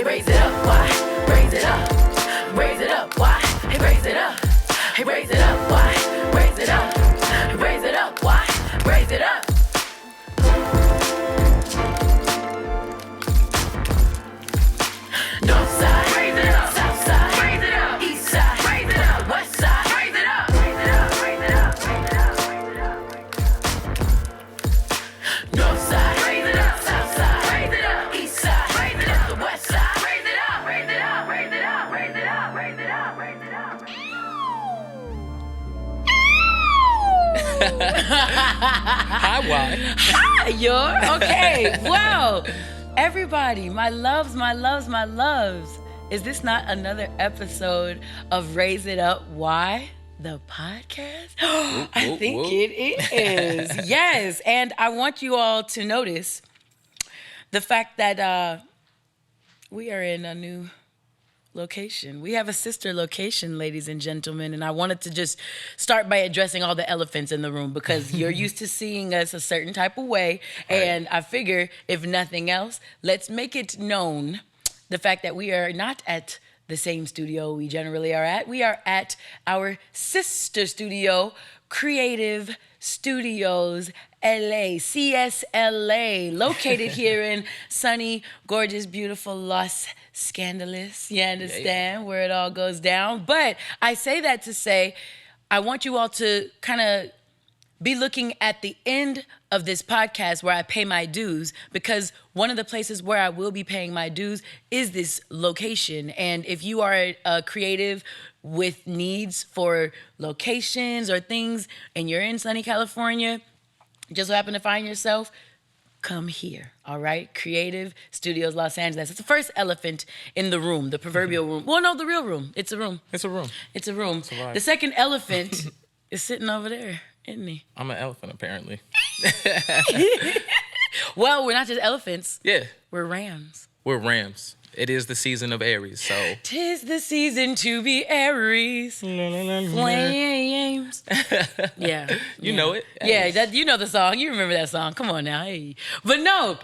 raise it up, why? Raise it up, raise it up, why? Hey, raise it up, hey, raise it up, why? Raise it up, raise it up, why? Raise it up. North side, raise it up. South side, raise it up. East side, raise it up. West side, raise it up. Raise it up, raise it up, raise it up, raise it up, raise it up. North side, raise it up. South side, raise it up. East side, raise it up. The west side, raise it up. Raise it up, raise it up, raise it up, raise it up, raise it up, raise it up. Hi, why? Hi, yo. Okay. Wow. Everybody, my loves, my loves, my loves. Is this not another episode of Raise It Up? Why? The podcast? I think it is. Yes. And I want you all to notice the fact that we are in a new location. We have a sister location, ladies and gentlemen, and I wanted to just start by addressing all the elephants in the room because you're used to seeing us a certain type of way, and I figure, if nothing else, let's make it known the fact that we are not at the same studio we generally are at. We are at our sister studio, Creative Studios LA, CSLA, located here in sunny, gorgeous, beautiful Los Scandalous. You understand where it all goes down? But I say that to say, I want you all to kind of be looking at the end of this podcast where I pay my dues, because one of the places where I will be paying my dues is this location. And if you are a creative with needs for locations or things and you're in sunny California, just happen to find yourself, come here, all right? Creative Studios Los Angeles. It's the first elephant in the room, the proverbial room. Well, no, the real room. It's a room. It's a room. It's a room. It's a vibe. The second elephant is sitting over there, isn't he? I'm an elephant, apparently. Well, we're not just elephants. Yeah. We're rams. We're rams. It is the season of Aries, so. 'Tis the season to be Aries. Flames. Yeah. You know it. Yeah, you know the song. You remember that song. Come on now. Hey. But no,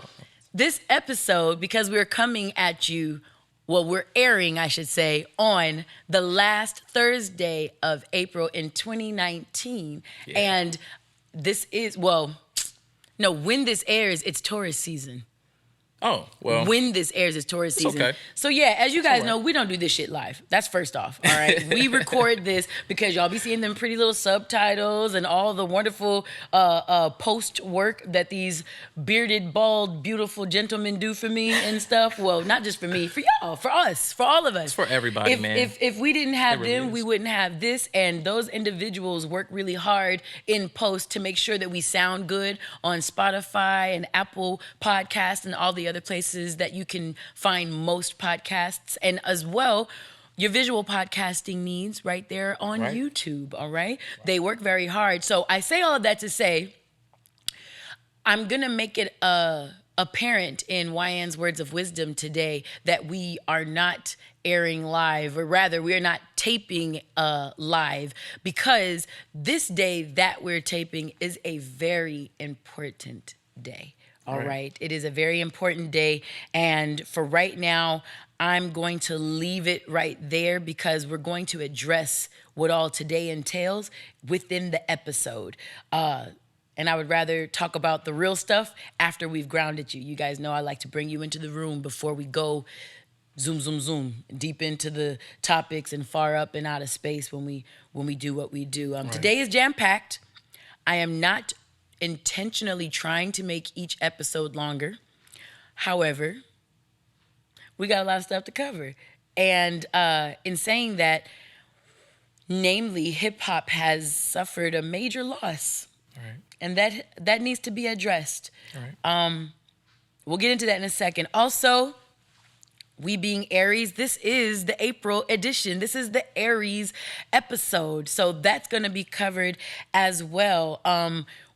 this episode, because we're coming at you, well, we're airing, I should say, on the last Thursday of April in 2019. Yeah. And this is, well, no, when this airs, it's Taurus season. Oh, well. When this airs, it's Taurus season. Okay. So yeah, as you guys know, we don't do this shit live. That's first off, all right? We record this because y'all be seeing them pretty little subtitles and all the wonderful post work that these bearded, bald, beautiful gentlemen do for me and stuff. Well, not just for me, for y'all, for us, for all of us. It's for everybody, man. If we didn't have It really them, is. we wouldn't have this. And those individuals work really hard in post to make sure that we sound good on Spotify and Apple Podcasts and all the other places that you can find most podcasts, and as well your visual podcasting needs right there on YouTube. All right, they work very hard. So I say all of that to say, I'm gonna make it apparent in Wyann's words of wisdom today that we are not airing live, or rather we are not taping live, because this day that we're taping is a very important day. All right. It is a very important day. And for right now, I'm going to leave it right there because we're going to address what all today entails within the episode. And I would rather talk about the real stuff after we've grounded you. You guys know I like to bring you into the room before we go zoom, zoom, zoom, deep into the topics and far up and out of space when we do what we do. Today is jam-packed. I am not intentionally trying to make each episode longer. However, we got a lot of stuff to cover. And in saying that, namely, hip-hop has suffered a major loss. All right. And that needs to be addressed. All right. We'll get into that in a second. Also, we being Aries, this is the April edition. This is the Aries episode. So that's going to be covered as well.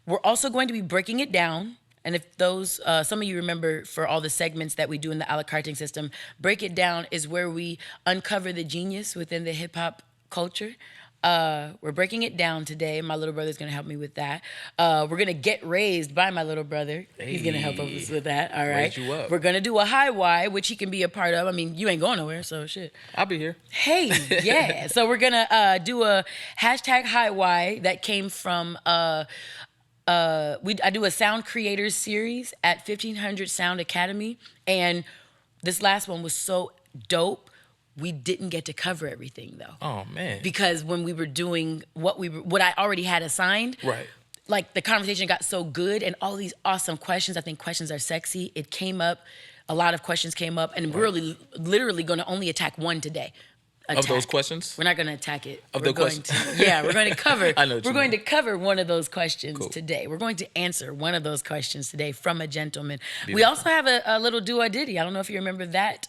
We're also going to be breaking it down. And if those, some of you remember for all the segments that we do in the a la carting system, break it down is where we uncover the genius within the hip hop culture. We're breaking it down today. My little brother's going to help me with that. We're going to get raised by my little brother. He's going to help us with that. All right. Raise you up. We're going to do a high why, which he can be a part of. I mean, you ain't going nowhere, so shit. I'll be here. Hey, yeah. So we're going to do a hashtag high why that came from... I do a sound creators series at 1500 Sound Academy, and this last one was so dope. We didn't get to cover everything though. Oh man! Because when we were doing what I already had assigned, right? Like the conversation got so good, and all these awesome questions. I think questions are sexy. It came up, a lot of questions came up, and we're literally going to only attack one today. Of those questions? We're not going to attack it. Of the questions? Yeah, we're going to cover. I know what we're you going mean. to cover one of those questions Cool. today. We're going to answer one of those questions today from a gentleman. Beautiful. We also have a little Doux-a-Diddy. I don't know if you remember that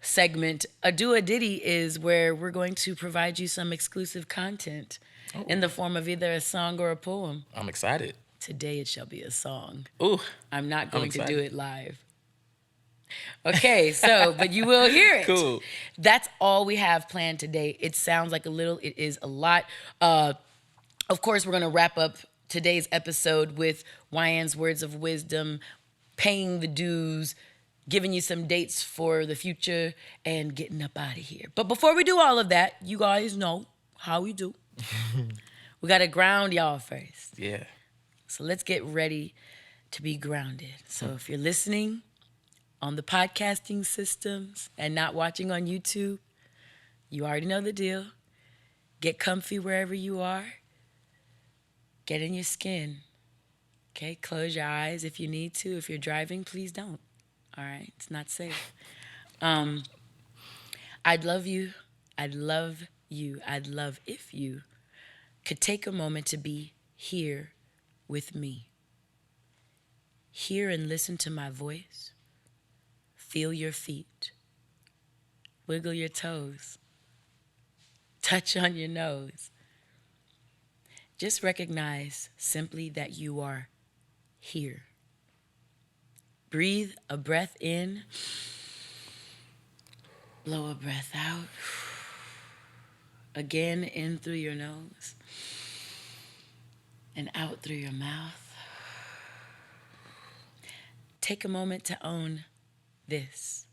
segment. A Doux-a-Diddy is where we're going to provide you some exclusive content in the form of either a song or a poem. I'm excited. Today it shall be a song. Ooh. I'm not going to excited. do it live. Okay, so, but you will hear it. Cool. That's all we have planned today. It sounds like a little, it is a lot. Of course, we're going to wrap up today's episode with Wyann's words of wisdom, paying the dues, giving you some dates for the future, and getting up out of here. But before we do all of that, you guys know how we do. We got to ground y'all first. Yeah. So let's get ready to be grounded. So if you're listening on the podcasting systems and not watching on YouTube, you already know the deal. Get comfy wherever you are. Get in your skin. Okay, close your eyes if you need to. If you're driving, please don't. All right, it's not safe. I'd love you. I'd love you. I'd love if you could take a moment to be here with me. Hear and listen to my voice. Feel your feet. Wiggle your toes. Touch on your nose. Just recognize simply that you are here. Breathe a breath in. Blow a breath out. Again, in through your nose. And out through your mouth. Take a moment to own this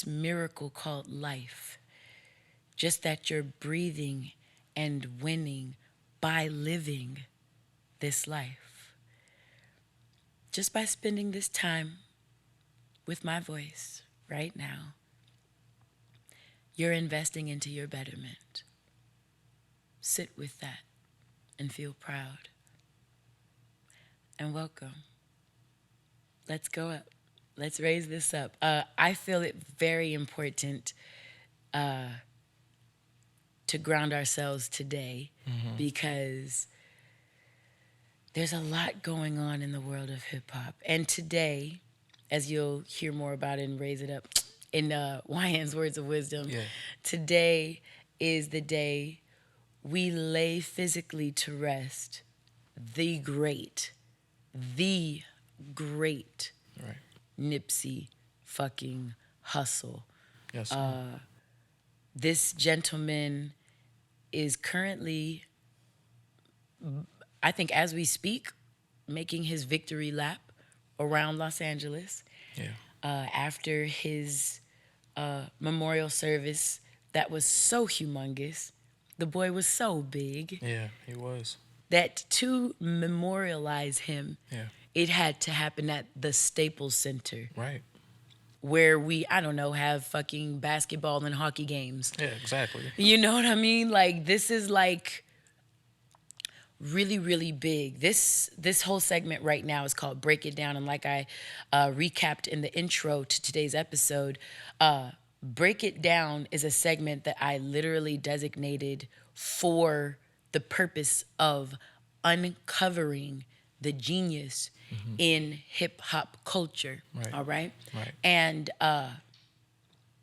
miracle called life. Just that you're breathing and winning by living this life. Just by spending this time with my voice right now, you're investing into your betterment. Sit with that and feel proud. And welcome. Let's go up. Let's raise this up. I feel it very important to ground ourselves today because there's a lot going on in the world of hip hop. And today, as you'll hear more about in Raise It Up, in Wyann's words of wisdom, today is the day we lay physically to rest the great Right. Nipsey fucking Hussle. Yes. This gentleman is currently, I think as we speak, making his victory lap around Los Angeles. Yeah. After his memorial service that was so humongous. The boy was so big. Yeah, he was. That to memorialize him, Yeah. it had to happen at the Staples Center. Right. Where we, I don't know, have fucking basketball and hockey games. Yeah, exactly. You know what I mean? Like, this is like really, really big. This whole segment right now is called Break It Down. And like I recapped in the intro to today's episode, Break It Down is a segment that I literally designated for the purpose of uncovering the genius in hip hop culture. Right. All right. Right. And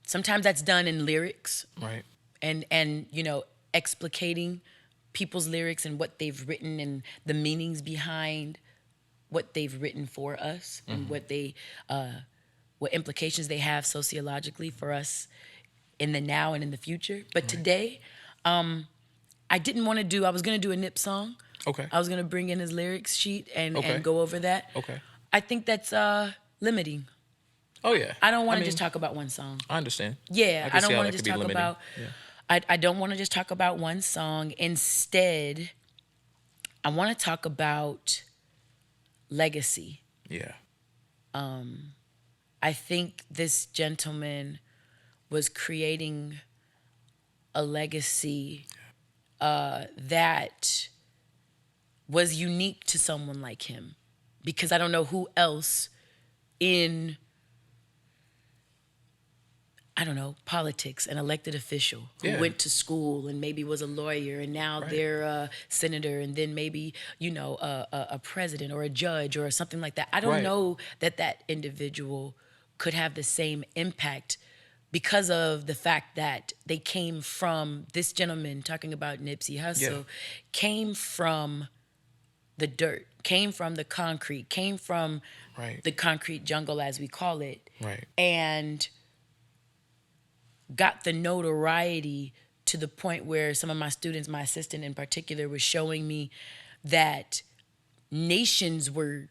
sometimes that's done in lyrics. Right. And you know, explicating people's lyrics and what they've written and the meanings behind what they've written for us and what implications they have sociologically for us in the now and in the future. But today, I didn't want to do. I was gonna do a Nip song. Okay. I was gonna bring in his lyrics sheet and Okay. go over that. Okay. I think that's limiting. Oh yeah. I don't want to mean, just talk about one song. I understand. Yeah, can I see don't how want to that just could be talk limiting. about. Yeah. I don't want to just talk about one song. Instead, I want to talk about legacy. Yeah. I think this gentleman was creating a legacy that was unique to someone like him, because I don't know who else in, I don't know, politics, an elected official who went to school and maybe was a lawyer and now they're a senator and then maybe, a president or a judge or something like that. I don't know that individual could have the same impact because of the fact that they came from, this gentleman talking about Nipsey Hussle, came from the dirt, came from the concrete, came from the concrete jungle, as we call it. Right. And got the notoriety to the point where some of my students, my assistant in particular, was showing me that nations were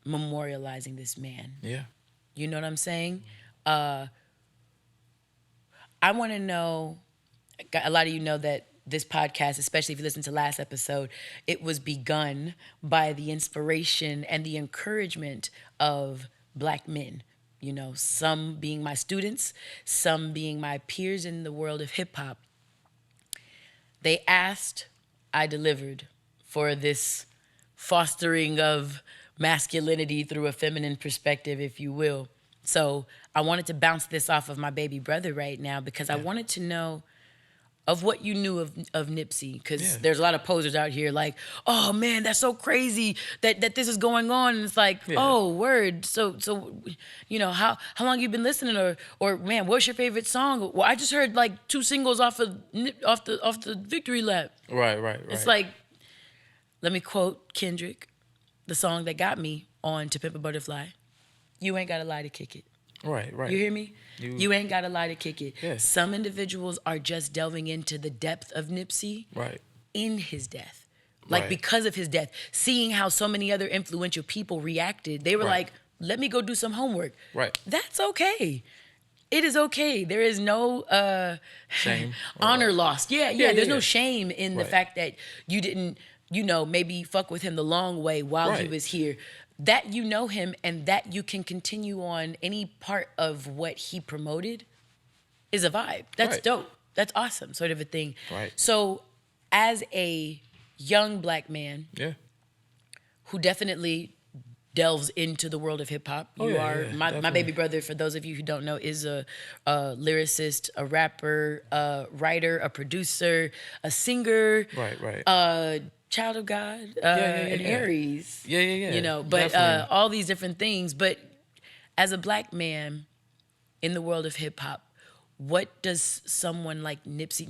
memorializing this man. Yeah. You know what I'm saying? I want to know, a lot of you know that this podcast, especially if you listen to last episode, it was begun by the inspiration and the encouragement of Black men. Some being my students, some being my peers in the world of hip hop. They asked, I delivered for this fostering of masculinity through a feminine perspective, if you will. So I wanted to bounce this off of my baby brother right now because I wanted to know of what you knew of Nipsey, because there's a lot of posers out here like, oh man, that's so crazy that this is going on, and it's like, oh word, so how long you been listening, or man, what's your favorite song? Well, I just heard like 2 singles off the Victory Lap. Right. It's like, let me quote Kendrick, the song that got me on To Pimp a Butterfly. You ain't gotta lie to kick it. Right. You hear me? You ain't gotta lie to kick it. Yeah. Some individuals are just delving into the depth of Nipsey in his death. Like because of his death, seeing how so many other influential people reacted, they were like, let me go do some homework. Right. That's okay. It is okay. There is no shame. honor lost. There's no shame in the fact that you didn't, maybe fuck with him the long way while he was here. That you know him and that you can continue on any part of what he promoted is a vibe. That's dope. That's awesome, sort of a thing. Right. So as a young Black man who definitely delves into the world of hip hop, my baby brother, for those of you who don't know, is a lyricist, a rapper, a writer, a producer, a singer. Right. Child of God, and Aries. Yeah. But all these different things. But as a Black man in the world of hip hop, what does someone like Nipsey,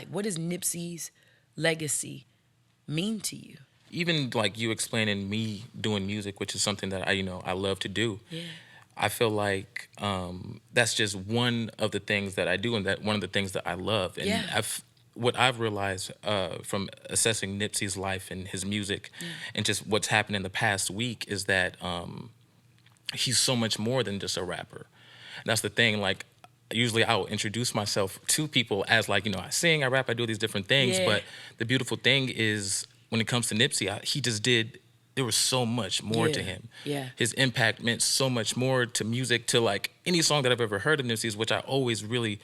what does Nipsey's legacy mean to you? Even like you explaining me doing music, which is something that I love to do. Yeah. I feel like that's just one of the things that I do, and that one of the things that I love. And what I've realized from assessing Nipsey's life and his music and just what's happened in the past week is that he's so much more than just a rapper. And that's the thing. Like, usually I'll introduce myself to people as like, I sing, I rap, I do these different things. Yeah. But the beautiful thing is when it comes to Nipsey, there was so much more to him. Yeah. His impact meant so much more to music, to like any song that I've ever heard of Nipsey's, which I always really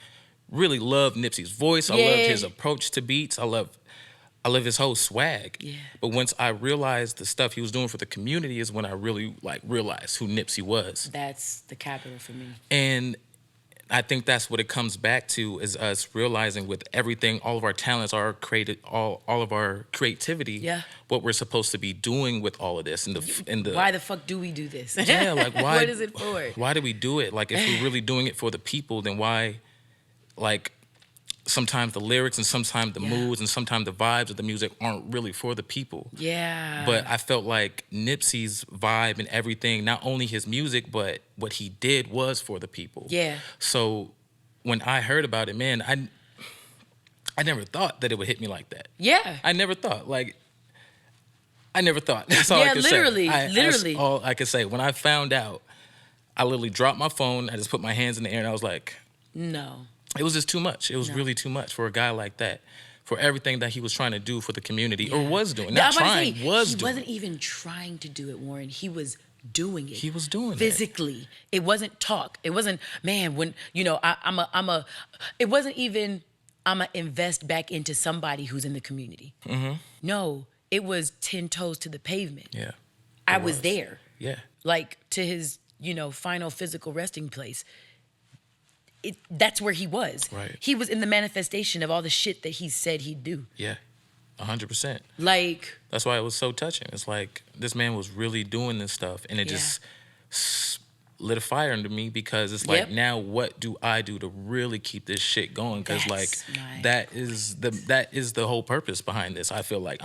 love Nipsey's voice. I loved his approach to beats. I love his whole swag. Yeah. But once I realized the stuff he was doing for the community is when I really realized who Nipsey was. That's the capital for me. And I think that's what it comes back to, is us realizing with everything, all of our talents, all of our creativity, what we're supposed to be doing with all of this. And the why the fuck do we do this? Yeah, like why? What is it for? Why do we do it? Like, if we're really doing it for the people, then why? Like, sometimes the lyrics and sometimes the moods and sometimes the vibes of the music aren't really for the people. Yeah. But I felt like Nipsey's vibe and everything, not only his music, but what he did was for the people. Yeah. So when I heard about it, man, I never thought that it would hit me like that. Yeah. I never thought. That's all I could literally, say. literally. That's all I could say. When I found out, I literally dropped my phone. I just put my hands in the air and I was like, no. It was just too much. It was really too much for a guy like that. For everything that he was trying to do for the community or was doing. Not trying, was doing. He wasn't even trying to do it, Warren. He was doing it. He was doing it. Physically. It wasn't talk. It wasn't, man, when, it wasn't even, I'm going to invest back into somebody who's in the community. Mm-hmm. No, it was 10 toes to the pavement. Yeah. I was there. Yeah. Like to his, final physical resting place. That's where he was. Right. He was in the manifestation of all the shit that he said he'd do. Yeah. 100%. Like. That's why it was so touching. It's like this man was really doing this stuff and it just lit a fire under me because it's like, now what do I do to really keep this shit going? Because that is the whole purpose behind this. I feel like,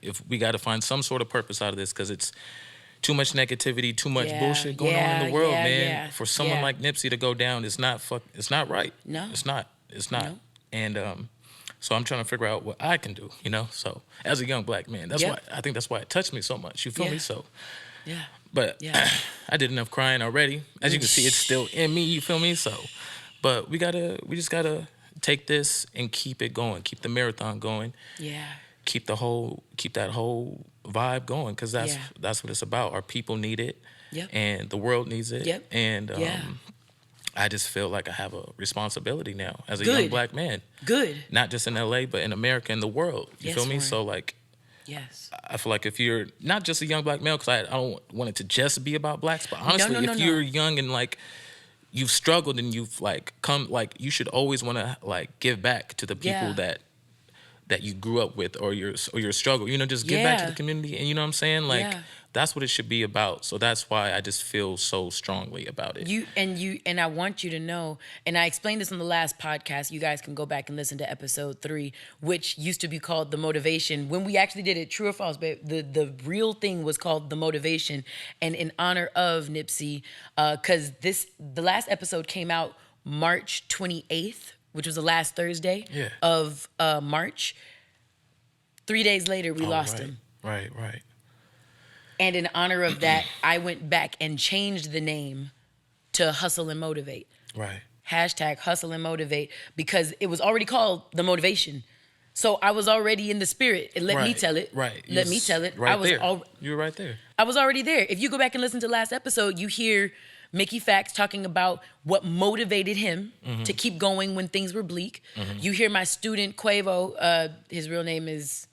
if we got to find some sort of purpose out of this because it's too much negativity, too much bullshit going on in the world, man. Yeah. For someone like Nipsey to go down, it's not right. No. It's not. No. And so I'm trying to figure out what I can do, So as a young black man, why I think that's why it touched me so much. You feel me? So But I did enough crying already. As you can see, it's still in me, you feel me? So but we just gotta take this and keep it going, keep the marathon going. Yeah. Keep that whole vibe going because that's what it's about. Our people need it, and the world needs it, and I just feel like I have a responsibility now as a young black man. Good, not just in LA but in America and the world. You feel me? So like, I feel like if you're not just a young black male, because I don't want it to just be about blacks, but honestly, if you're young and like you've struggled and you've like come, like you should always want to like give back to the people that you grew up with or your struggle, just give back to the community. And you know what I'm saying? Like that's what it should be about. So that's why I just feel so strongly about it. And I want you to know, and I explained this on the last podcast. You guys can go back and listen to episode 3, which used to be called The Motivation. When we actually did it, true or false, babe, the real thing was called The Motivation. And in honor of Nipsey, because the last episode came out March 28th, which was the last Thursday of March. 3 days later, we lost him. Right. And in honor of that, I went back and changed the name to Hustle and Motivate. Right. # Hustle and Motivate, because it was already called The Motivation. So I was already in the spirit. Let me tell it. Right. Let me tell it. Right there. You were right there. I was already there. If you go back and listen to last episode, you hear Mickey Fax talking about what motivated him to keep going when things were bleak. Mm-hmm. You hear my student Quavo, his real name is...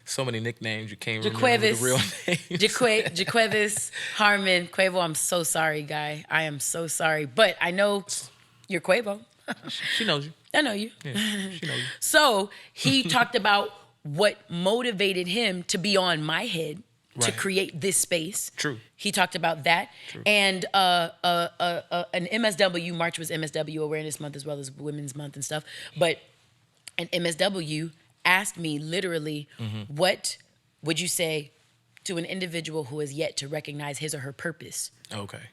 So many nicknames, you can't remember the real names. Jaquevis Harmon. Quavo, I'm so sorry, guy. I am so sorry. But I know you're Quavo. She knows you. I know you. Yeah, she knows you. So he talked about what motivated him to be on my head to create this space. True. He talked about that. True. And an MSW, March was MSW Awareness Month as well as Women's Month and stuff. But an MSW asked me literally, what would you say to an individual who has yet to recognize his or her purpose? Okay.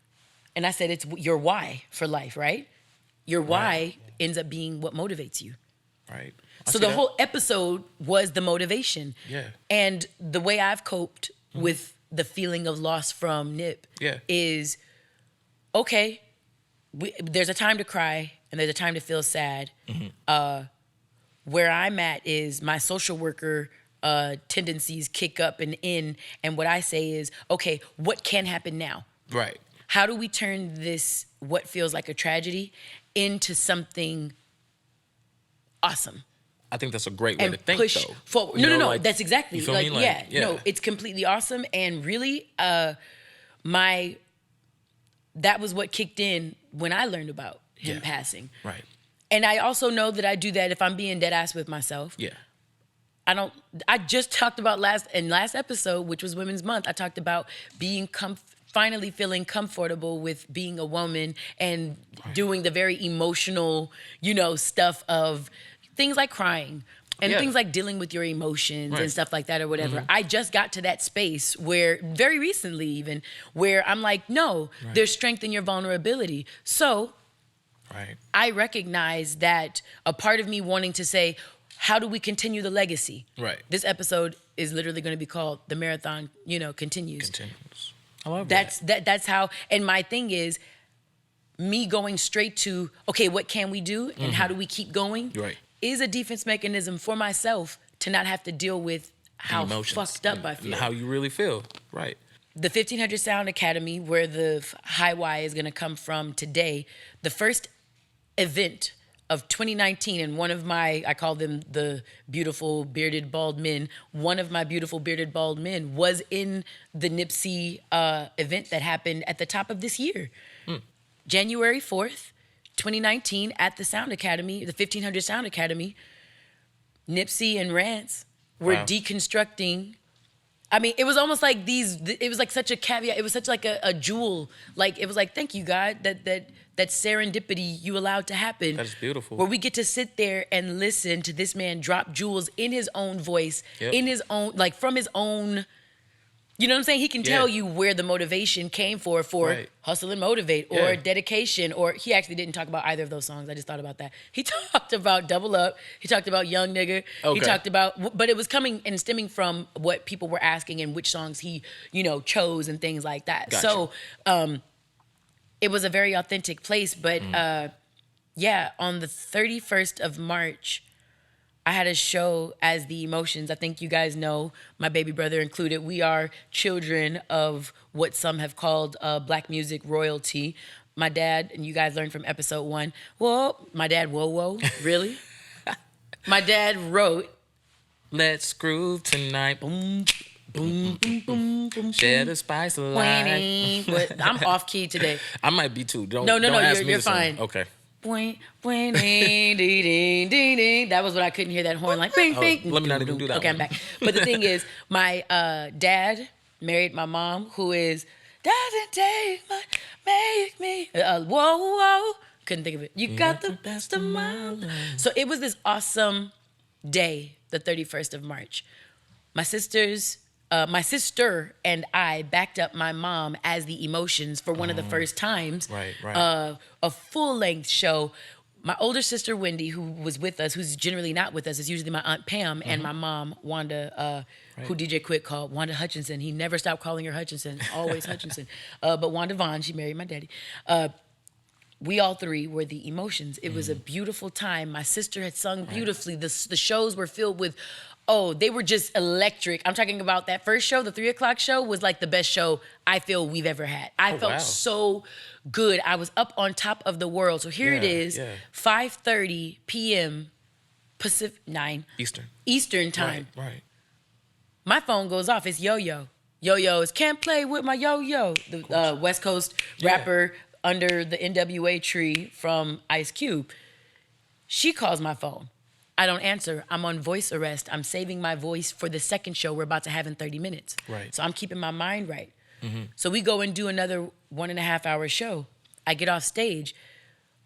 And I said, it's your why for life, right? Your why ends up being what motivates you. Right. So the whole episode was the motivation. Yeah. And the way I've coped with the feeling of loss from Nip is, okay, there's a time to cry and there's a time to feel sad. Where I'm at is my social worker tendencies kick up and in, and what I say is, okay, what can happen now? Right. How do we turn this, what feels like a tragedy, into something awesome? I think that's a great way to think, push though. Forward. No, that's exactly. You feel me? No, it's completely awesome. And really, that was what kicked in when I learned about him passing. Right. And I also know that I do that if I'm being dead ass with myself. Yeah. I just talked about last episode, which was Women's Month, I talked about being finally feeling comfortable with being a woman and doing the very emotional, stuff of things like crying and things like dealing with your emotions and stuff like that or whatever. I just got to that space where, very recently even, where I'm like, no, there's strength in your vulnerability. So Right. I recognize that a part of me wanting to say, how do we continue the legacy? Right. This episode is literally going to be called The Marathon, Continues. Continues. I love That's how, and my thing is me going straight to, okay, what can we do and how do we keep going? Right. Is a defense mechanism for myself to not have to deal with how Emotions. fucked up I feel. And how you really feel. Right. The 1500 Sound Academy, where the high Y is going to come from today, the first event of 2019, and one of my, I call them the beautiful bearded bald men, one of my beautiful bearded bald men was in the Nipsey event that happened at the top of this year. January 4th, 2019, at the Sound Academy, the 1500 Sound Academy, Nipsey and Rance were deconstructing. I mean, it was almost like it was like such a caveat. It was such like a jewel. Like, it was like, thank you, God, that serendipity you allowed to happen. That's beautiful. Where we get to sit there and listen to this man drop jewels in his own voice, in his own, like from his own, you know what I'm saying? He can tell you where the motivation came for Hustle and Motivate or Dedication, or he actually didn't talk about either of those songs. I just thought about that. He talked about Double Up. He talked about Young Nigga. Okay. He talked about, but it was coming and stemming from what people were asking and which songs he, chose and things like that. Gotcha. So, it was a very authentic place, but on the 31st of March, I had a show as The Emotions. I think you guys know, my baby brother included, we are children of what some have called black music royalty. My dad, and you guys learned from episode 1, my dad, really? My dad wrote, let's groove tonight. Boom, boom, boom, boom, boom. Share the spice of life. But I'm off key today. I might be too. Don't No, ask me you're to sing. fine. Okay. Ding, ding, ding, ding, ding. That was what I couldn't hear that horn like bing, bing. Let me not even do that. Okay, I'm back. But the thing is, my dad married my mom, who is doesn't take much, make me whoa. Couldn't think of it. You got the best of my life. So it was this awesome day, the 31st of March. My sister and I backed up my mom as The Emotions for one of the first times. Right. A full-length show. My older sister, Wendy, who was with us, who's generally not with us, is usually my Aunt Pam, and my mom, Wanda, who DJ Quick called Wanda Hutchinson. He never stopped calling her Hutchinson, always Hutchinson. But Wanda Vaughn, she married my daddy. We all three were The Emotions. It was a beautiful time. My sister had sung beautifully. The shows were filled with, they were just electric. I'm talking about that first show, the 3:00 show, was like the best show I feel we've ever had. I felt so good. I was up on top of the world. So here it is, 5:30 p.m. Pacific, 9 Eastern time. Right. My phone goes off. It's Yo-Yo. Yo-Yo is Can't Play With My Yo-Yo. The West Coast rapper under the NWA tree from Ice Cube. She calls my phone. I don't answer. I'm on voice arrest. I'm saving my voice for the second show we're about to have in 30 minutes. Right. So I'm keeping my mind right. So we go and do another 1.5 hour show. I get off stage.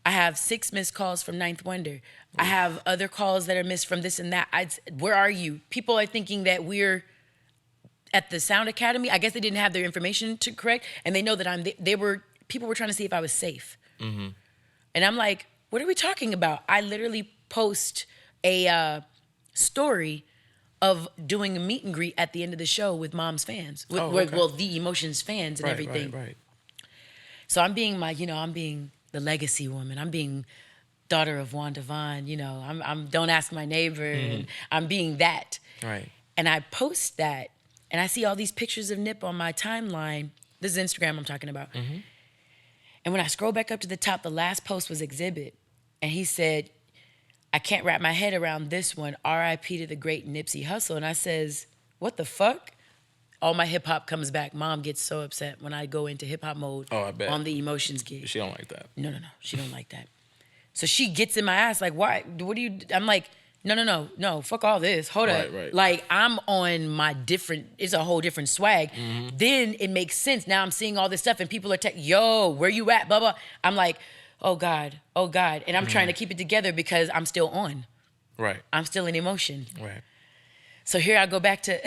I have 6 missed calls from Ninth Wonder. I have other calls that are missed from this and that. Where are you? People are thinking that we're at the Sound Academy. I guess they didn't have their information correct, and they know that people were trying to see if I was safe. And I'm like, what are we talking about? I literally post a story of doing a meet and greet at the end of the show with Mom's fans, The Emotions fans and everything. Right. So I'm being I'm being the legacy woman. I'm being daughter of Wyann Vaughn. I'm don't ask my neighbor. And I'm being that. Right. And I post that, and I see all these pictures of Nip on my timeline. This is Instagram I'm talking about. And when I scroll back up to the top, the last post was Exhibit, and he said, I can't wrap my head around this one. R.I.P. to the great Nipsey Hussle. And I says, what the fuck? All my hip hop comes back. Mom gets so upset when I go into hip hop mode I bet. on the Emotions gig. She don't like that. No. She don't like that. So she gets in my ass like, why? What do you? I'm like, no. Fuck all this. Hold up. Right. Like I'm on my different. It's a whole different swag. Then it makes sense. Now I'm seeing all this stuff and people are yo, where you at? Blah blah. I'm like, oh God. And I'm trying to keep it together because I'm still on. Right. I'm still in emotion. Right. So here I go back to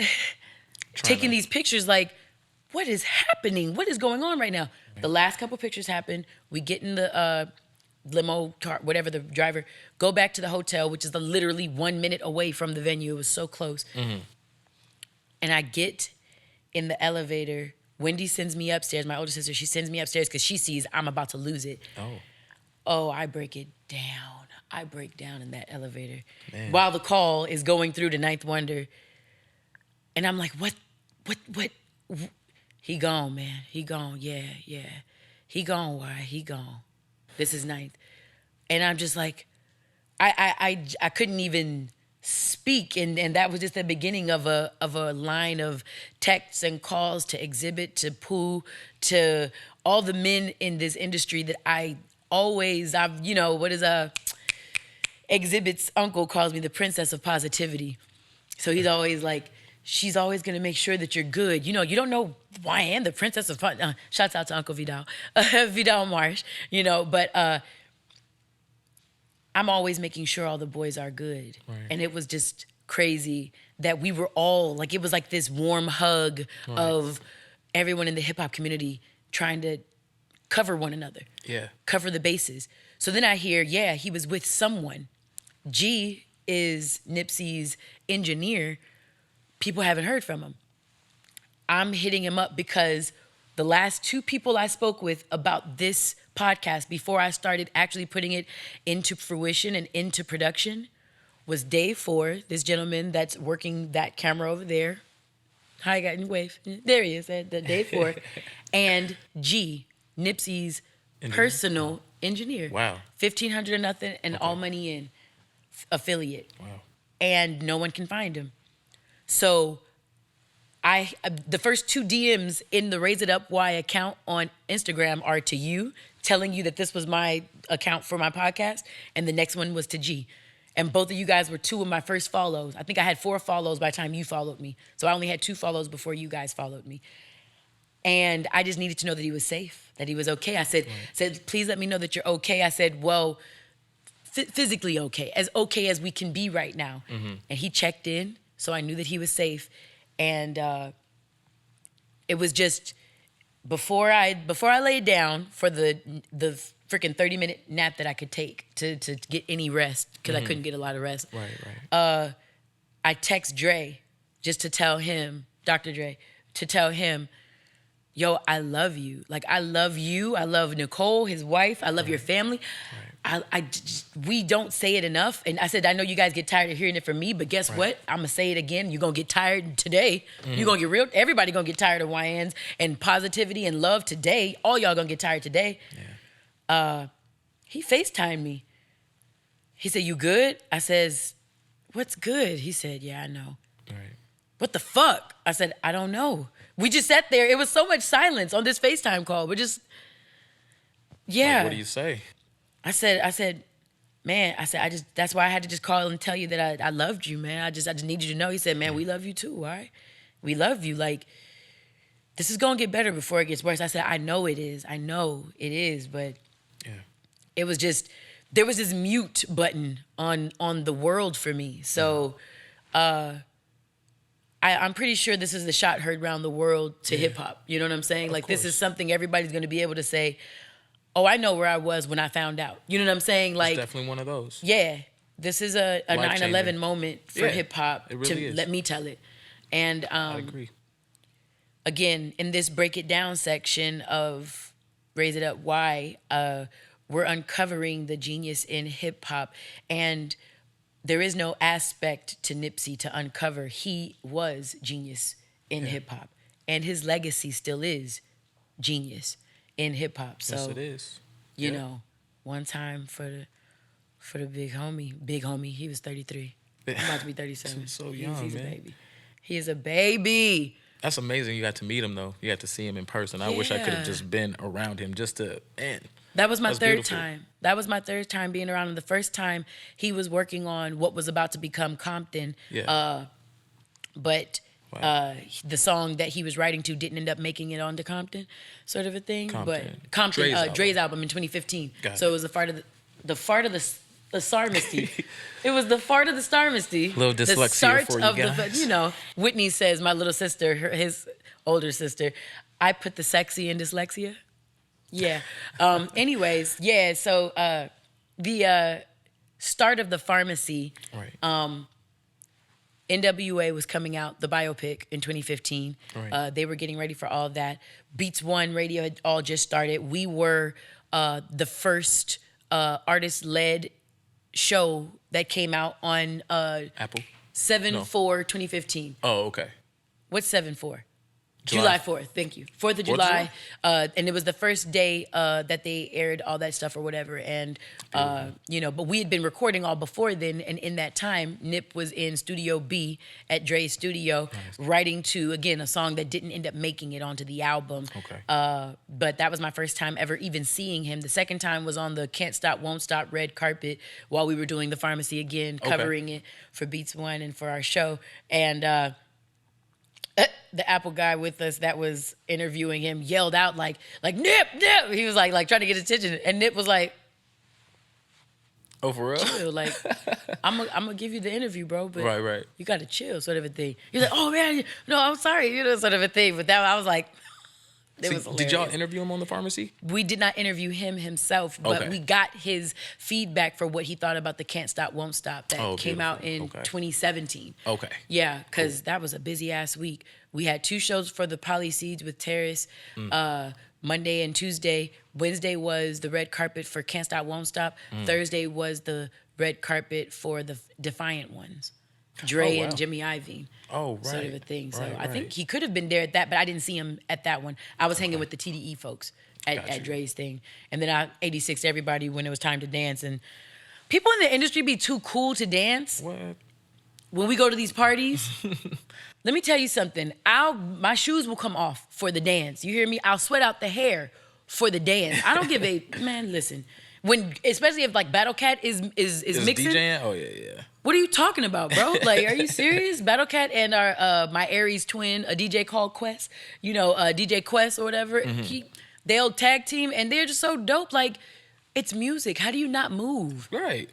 taking these pictures like, what is happening? What is going on right now? Right. The last couple pictures happen. We get in the limo car, whatever the driver, go back to the hotel, which is literally 1 minute away from the venue. It was so close. Mm-hmm. And I get in the elevator. Wendy sends me upstairs. My older sister, she sends me upstairs because she sees I'm about to lose it. Oh, I break it down. I break down in that elevator. Man. While the call is going through to Ninth Wonder. And I'm like, what? He gone, man. He gone. Yeah. He gone. Why? He gone. This is Ninth. And I'm just like, I couldn't even speak. And that was just the beginning of a line of texts and calls to Exhibit, to Pooh, to all the men in this industry that Exhibit's uncle calls me the princess of positivity. So he's always like, she's always going to make sure that you're good. You don't know why I am the princess of shouts out to Uncle Vidal, Vidal Marsh, but I'm always making sure all the boys are good. Right. And it was just crazy that we were all, like, it was like this warm hug of everyone in the hip hop community trying to cover one another. Yeah. Cover the bases. So then I hear, he was with someone. G is Nipsey's engineer. People haven't heard from him. I'm hitting him up because the last 2 people I spoke with about this podcast before I started actually putting it into fruition and into production was Dave 4, this gentleman that's working that camera over there. Hi, got wave. There he is, the Dave 4. And G, Nipsey's personal engineer. Wow. $1,500 or nothing and all money in affiliate. Wow. And no one can find him. So the first 2 DMs in the Raise It Up Y account on Instagram are to you, telling you that this was my account for my podcast, and the next one was to G. And both of you guys were 2 of my first follows. I think I had 4 follows by the time you followed me. So I only had 2 follows before you guys followed me. And I just needed to know that he was safe, that he was okay. I said, please let me know that you're okay. I said, well, physically okay as we can be right now. Mm-hmm. And he checked in, so I knew that he was safe. And it was just before I laid down for the freaking 30-minute nap that I could take to get any rest, because I couldn't get a lot of rest. Right. I text Dre just to tell him, Dr. Dre, to tell him, yo, I love you. Like, I love you. I love Nicole, his wife. I love your family. Right. We don't say it enough. And I said, I know you guys get tired of hearing it from me, but guess what? I'm going to say it again. You're going to get tired today. You're going to get real. Everybody going to get tired of Wyann's and positivity and love today. All y'all going to get tired today. Yeah. He FaceTimed me. He said, you good? I says, what's good? He said, yeah, I know. Right. What the fuck? I said, I don't know. We just sat there. It was so much silence on this FaceTime call. We're just, Like, what do you say? I said, man, that's why I had to just call and tell you that I loved you, man. I just need you to know. He said, man, we love you too, all right? We love you. Like, this is going to get better before it gets worse. I said, I know it is, but it was just, there was this mute button on the world for me. So, I'm pretty sure this is the shot heard around the world to hip hop. You know what I'm saying? Like, this is something everybody's going to be able to say, oh, I know where I was when I found out. You know what I'm saying? Like, it's definitely one of those. Yeah. This is a 9/11 moment for hip hop. It really is. Let me tell it. And I agree. Again, in this break it down section of Raise It Up Y, we're uncovering the genius in hip hop, and there is no aspect to Nipsey to uncover. He was genius in hip hop, and his legacy still is genius in hip hop. So, yes, it is. You know, one time for the big homie, he was 33. I'm about to be 37. So young, he's man. A baby. He is a baby. That's amazing. You got to meet him though. You got to see him in person. I wish I could have just been around him just to end. That was my third time. That was my third time being around him. The first time he was working on what was about to become Compton. Yeah. But the song that he was writing to didn't end up making it onto Compton, sort of a thing. Compton. But Compton, Dre's album in 2015. So it was the fart of the Sarmisty. It was the fart of the Starmisty. Little dyslexia for you guys. Whitney says, my little sister, his older sister, I put the sexy in dyslexia. Yeah. Anyways, so the start of the pharmacy, Right. NWA was coming out, the biopic in 2015. Right. They were getting ready for all of that. Beats One Radio had all just started. We were the first artist-led show that came out on Apple? 7/4/2015. Oh, okay. What's 7/4? July. July 4th, thank you. 4th of July. And it was the first day that they aired all that stuff or whatever. And, but we had been recording all before then. And in that time, Nip was in Studio B at Dre's studio, writing to, again, a song that didn't end up making it onto the album. Okay. But that was my first time ever even seeing him. The second time was on the Can't Stop, Won't Stop red carpet while we were doing the pharmacy again, covering it for Beats One and for our show. And the Apple guy with us that was interviewing him yelled out like Nip. He was like trying to get attention, and Nip was like, "Oh, for real? Chill, like I'm gonna give you the interview, bro, but Right. you gotta chill," sort of a thing. He's like, "Oh man, no, I'm sorry," sort of a thing. But that I was like, it was hilarious. Did y'all interview him on the pharmacy? We did not interview him himself, but we got his feedback for what he thought about the Can't Stop, Won't Stop that came out in 2017. Okay. Yeah, because that was a busy ass week. We had 2 shows for the Poly Seeds with Terrace, Monday and Tuesday. Wednesday was the red carpet for Can't Stop, Won't Stop. Thursday was the red carpet for the Defiant Ones, Dre and Jimmy Iovine. Oh, right. Sort of a thing. So Right. I think he could have been there at that, but I didn't see him at that one. I was hanging with the TDE folks at Dre's thing. And then I 86 everybody when it was time to dance. And people in the industry be too cool to dance. What? When we go to these parties, let me tell you something. My shoes will come off for the dance. You hear me? I'll sweat out the hair for the dance. I don't give a man. Listen, especially if like Battle Cat is mixing. DJing? Oh yeah. What are you talking about, bro? Like, are you serious? Battle Cat and our my Aries twin, a DJ called Quest, DJ Quest or whatever. They'll tag team and they're just so dope. Like, it's music. How do you not move? Right.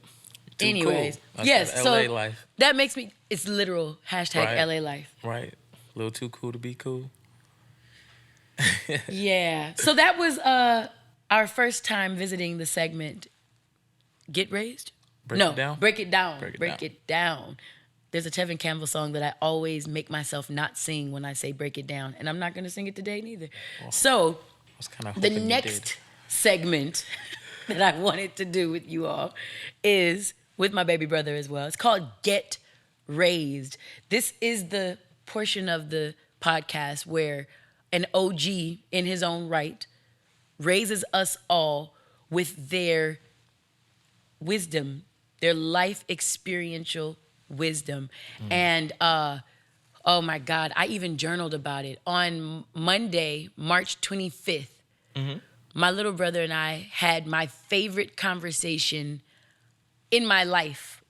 Too Anyways, cool. yes. That's so LA life. that makes me. It's literal hashtag Right. LA life. Right. A little too cool to be cool. Yeah. So that was our first time visiting the segment. Get Raised? Break it down? Break It Down. Break It Down. There's a Tevin Campbell song that I always make myself not sing when I say Break It Down. And I'm not going to sing it today neither. Oh, So the the next segment that I wanted to do with you all is with my baby brother as well. It's called Get Raised. This is the portion of the podcast where an OG in his own right raises us all with their wisdom, their life experiential wisdom. And oh my God, I even journaled about it. On Monday, March 25th, my little brother and I had my favorite conversation in my life.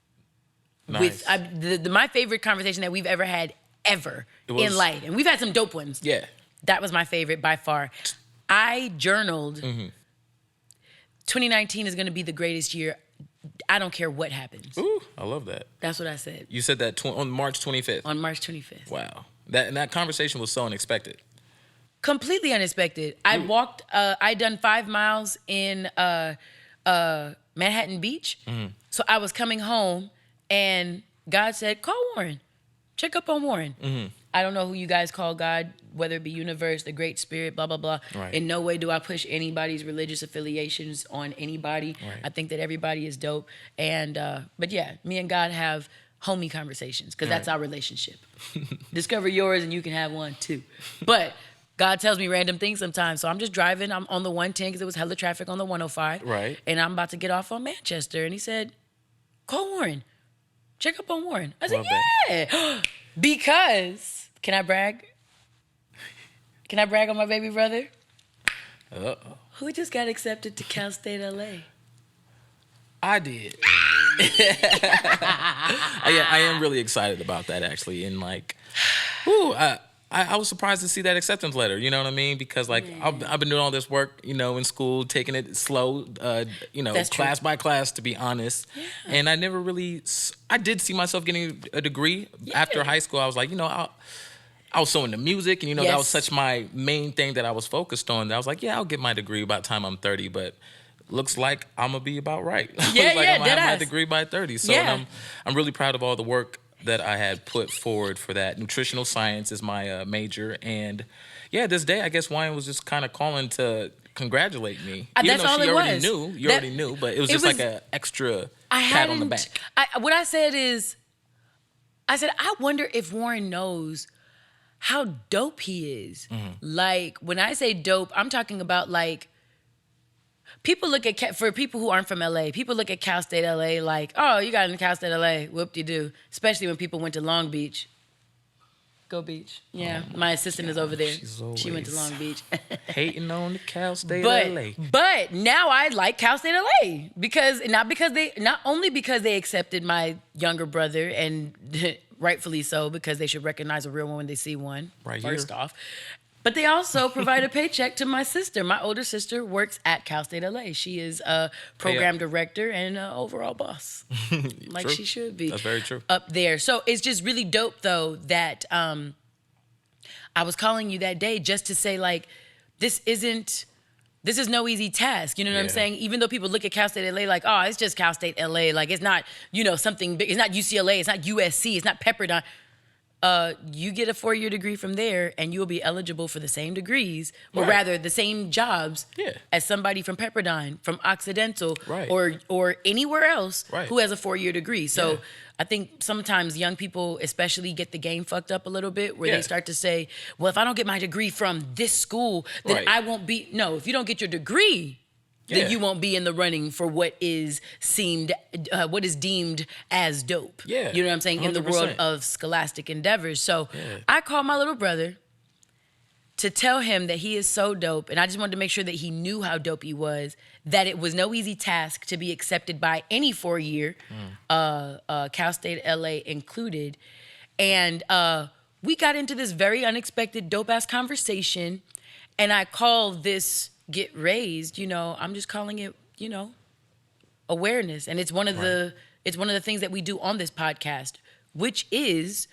Nice. With my favorite conversation that we've ever had in life. And we've had some dope ones. Yeah. That was my favorite by far. I journaled, 2019 is going to be the greatest year. I don't care what happens. Ooh, I love that. That's what I said. You said that on March 25th. On March 25th. Wow. That conversation was so unexpected. Completely unexpected. I walked, I'd done 5 miles in Manhattan Beach. So I was coming home and God said, call Waren. Check up on Waren. I don't know who you guys call God, whether it be universe, the great spirit, blah, blah, blah. Right. In no way do I push anybody's religious affiliations on anybody. Right. I think that everybody is dope. And, but yeah, me and God have homie conversations because that's our relationship. Discover yours and you can have one too. But God tells me random things sometimes. So I'm just driving. I'm on the 110 because it was hella traffic on the 105. Right. And I'm about to get off on Manchester. And he said, call Waren. Check up on Waren. I said, Love yeah. Because, can I brag? Can I brag on my baby brother? Uh-oh. Who just got accepted to Cal State LA? I did. I am really excited about that actually. And like, I was surprised to see that acceptance letter. You know what I mean? Because like I've been doing all this work, in school, taking it slow, That's class true. by class, to be honest. Yeah. And I never really, I did see myself getting a degree after high school. I was like, I was so into music, and that was such my main thing that I was focused on. I was like, yeah, I'll get my degree by the time I'm 30, but looks like I'm gonna be about right. Yeah, I'm yeah, gonna have my deadass. degree by 30. So Yeah. and I'm really proud of all the work that I had put forward for that. Nutritional science is my major, and yeah, this day I guess Wyann was just kind of calling to congratulate me. Even That's though all she it already was. knew, you That- already knew, but it was it just was- like an extra I pat on the hadn't. back. What I said is, I said I wonder if Waren knows how dope he is. Like when I say dope, I'm talking about like people look at for people who aren't from LA. People look at Cal State LA like, oh, you got in Cal State LA, whoop-de-doo. Especially when people went to Long Beach. Go Beach. Yeah, my assistant is over there. She went to always Long Beach. Hating on the Cal State but LA. but now I like Cal State LA because not only because they accepted my younger brother and rightfully so because they should recognize a real one when they see one. Right first here. off. But they also provide a paycheck to my sister. My older sister works at Cal State LA. She is a program director and an overall boss, like True. she should be. That's very true. Up there. So it's just really dope, though, that I was calling you that day just to say, like, this is no easy task. You know what I'm Yeah. saying? Even though people look at Cal State LA like, oh, it's just Cal State LA. Like, it's not, something big. It's not UCLA. It's not USC. It's not Pepperdine. You get a 4-year degree from there and you will be eligible for the same degrees, or Right. rather the same jobs Yeah. as somebody from Pepperdine, from Occidental, Right. or anywhere else Right. who has a 4-year degree. So Yeah. I think sometimes young people especially get the game fucked up a little bit where Yeah. they start to say, well, if I don't get my degree from this school, then Right. I won't be. No, if you don't get your degree, then Yeah. you won't be in the running for what is deemed as dope. Yeah, You know what I'm saying? In the world 100%. of scholastic endeavors. So Yeah. I called my little brother to tell him that he is so dope, and I just wanted to make sure that he knew how dope he was, that it was no easy task to be accepted by any 4-year, Cal State LA included. And we got into this very unexpected dope-ass conversation, and I call this Get Raised, I'm just calling it, awareness. And it's one of the things that we do on this podcast, which is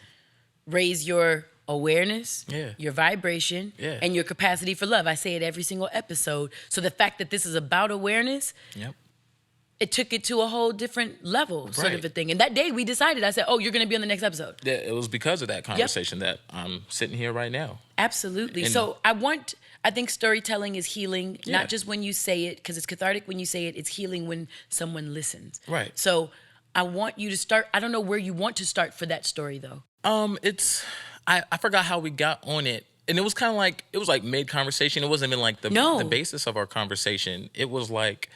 raise your awareness, Yeah. your vibration, Yeah. and your capacity for love. I say it every single episode. So the fact that this is about awareness, Yep. it took it to a whole different level, sort of Right. a thing. And that day we decided, I said, oh, you're going to be on the next episode. Yeah, it was because of that conversation that I'm sitting here right now. Absolutely. And- So I think storytelling is healing, Yeah. not just when you say it, because it's cathartic when you say it, it's healing when someone listens. Right. So I want you to start. I don't know where you want to start for that story, though. I forgot how we got on it. And it was kind of like, mid conversation. It wasn't even like the basis of our conversation. It was like,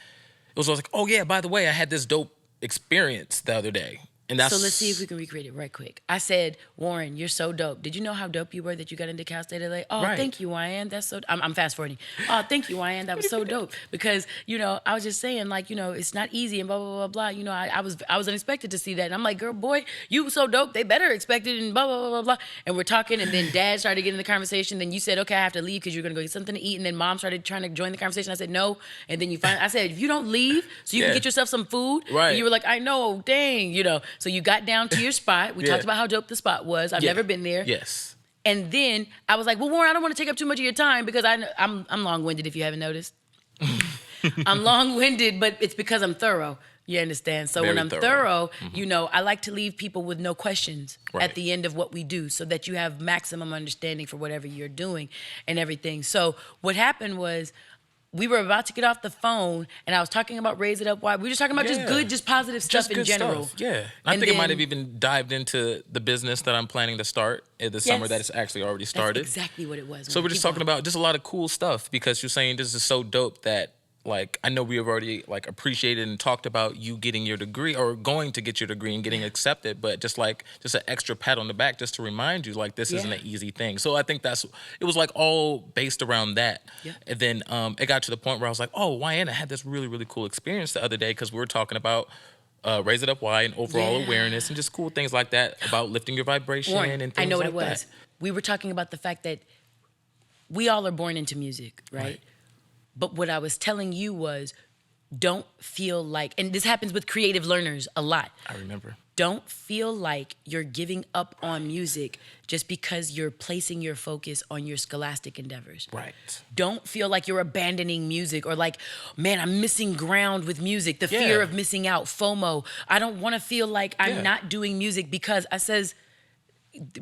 oh yeah, by the way, I had this dope experience the other day. And that's So let's see if we can recreate it right quick. I said, Waren, you're so dope. Did you know how dope you were that you got into Cal State LA? Oh, Right. thank you, Wyann. That's so. I'm fast forwarding. Oh, thank you, Wyann. That was so dope. Because I was just saying, like, it's not easy and blah blah blah blah. I was unexpected to see that, and I'm like, girl, boy, you so dope. They better expect it and blah blah blah blah blah. And we're talking, and then Dad started getting in the conversation. Then you said, okay, I have to leave because you're gonna go get something to eat. And then Mom started trying to join the conversation. I said no, and then I said, if you don't leave, so you can Yeah. get yourself some food. Right. And you were like, I know, dang, So you got down to your spot. We Yeah. talked about how dope the spot was. I've Yeah. never been there. Yes. And then I was like, well, Waren, I don't want to take up too much of your time because I'm long-winded, if you haven't noticed. I'm long-winded, but it's because I'm thorough. You understand? So when Very I'm thorough. thorough, I like to leave people with no questions Right. at the end of what we do so that you have maximum understanding for whatever you're doing and everything. So what happened was we were about to get off the phone and I was talking about Raise It Up. Why? We were just talking about just Yeah. good, just positive stuff in good general. stuff. Yeah. I And think it might then- have even dived into the business that I'm planning to start in the summer that it's actually already started. That's exactly what it was. So we're just talking about just a lot of cool stuff because you're saying this is so dope that like I know we have already like appreciated and talked about you getting your degree or going to get your degree and getting accepted, but just an extra pat on the back just to remind you like this isn't an easy thing. So I think it was like all based around that. Yeah. And then it got to the point where I was like, oh, Wyann, I had this really, really cool experience the other day because we were talking about Raise It Up Why and overall awareness and just cool things like that about lifting your vibration Warren, and things I know what like it was. that. We were talking about the fact that we all are born into music, right? But what I was telling you was don't feel like, and this happens with creative learners a lot. I remember. don't feel like you're giving up on music just because you're placing your focus on your scholastic endeavors. Right. Don't feel like you're abandoning music or like, man, I'm missing ground with music. The fear of missing out, FOMO. I don't want to feel like I'm not doing music because I says,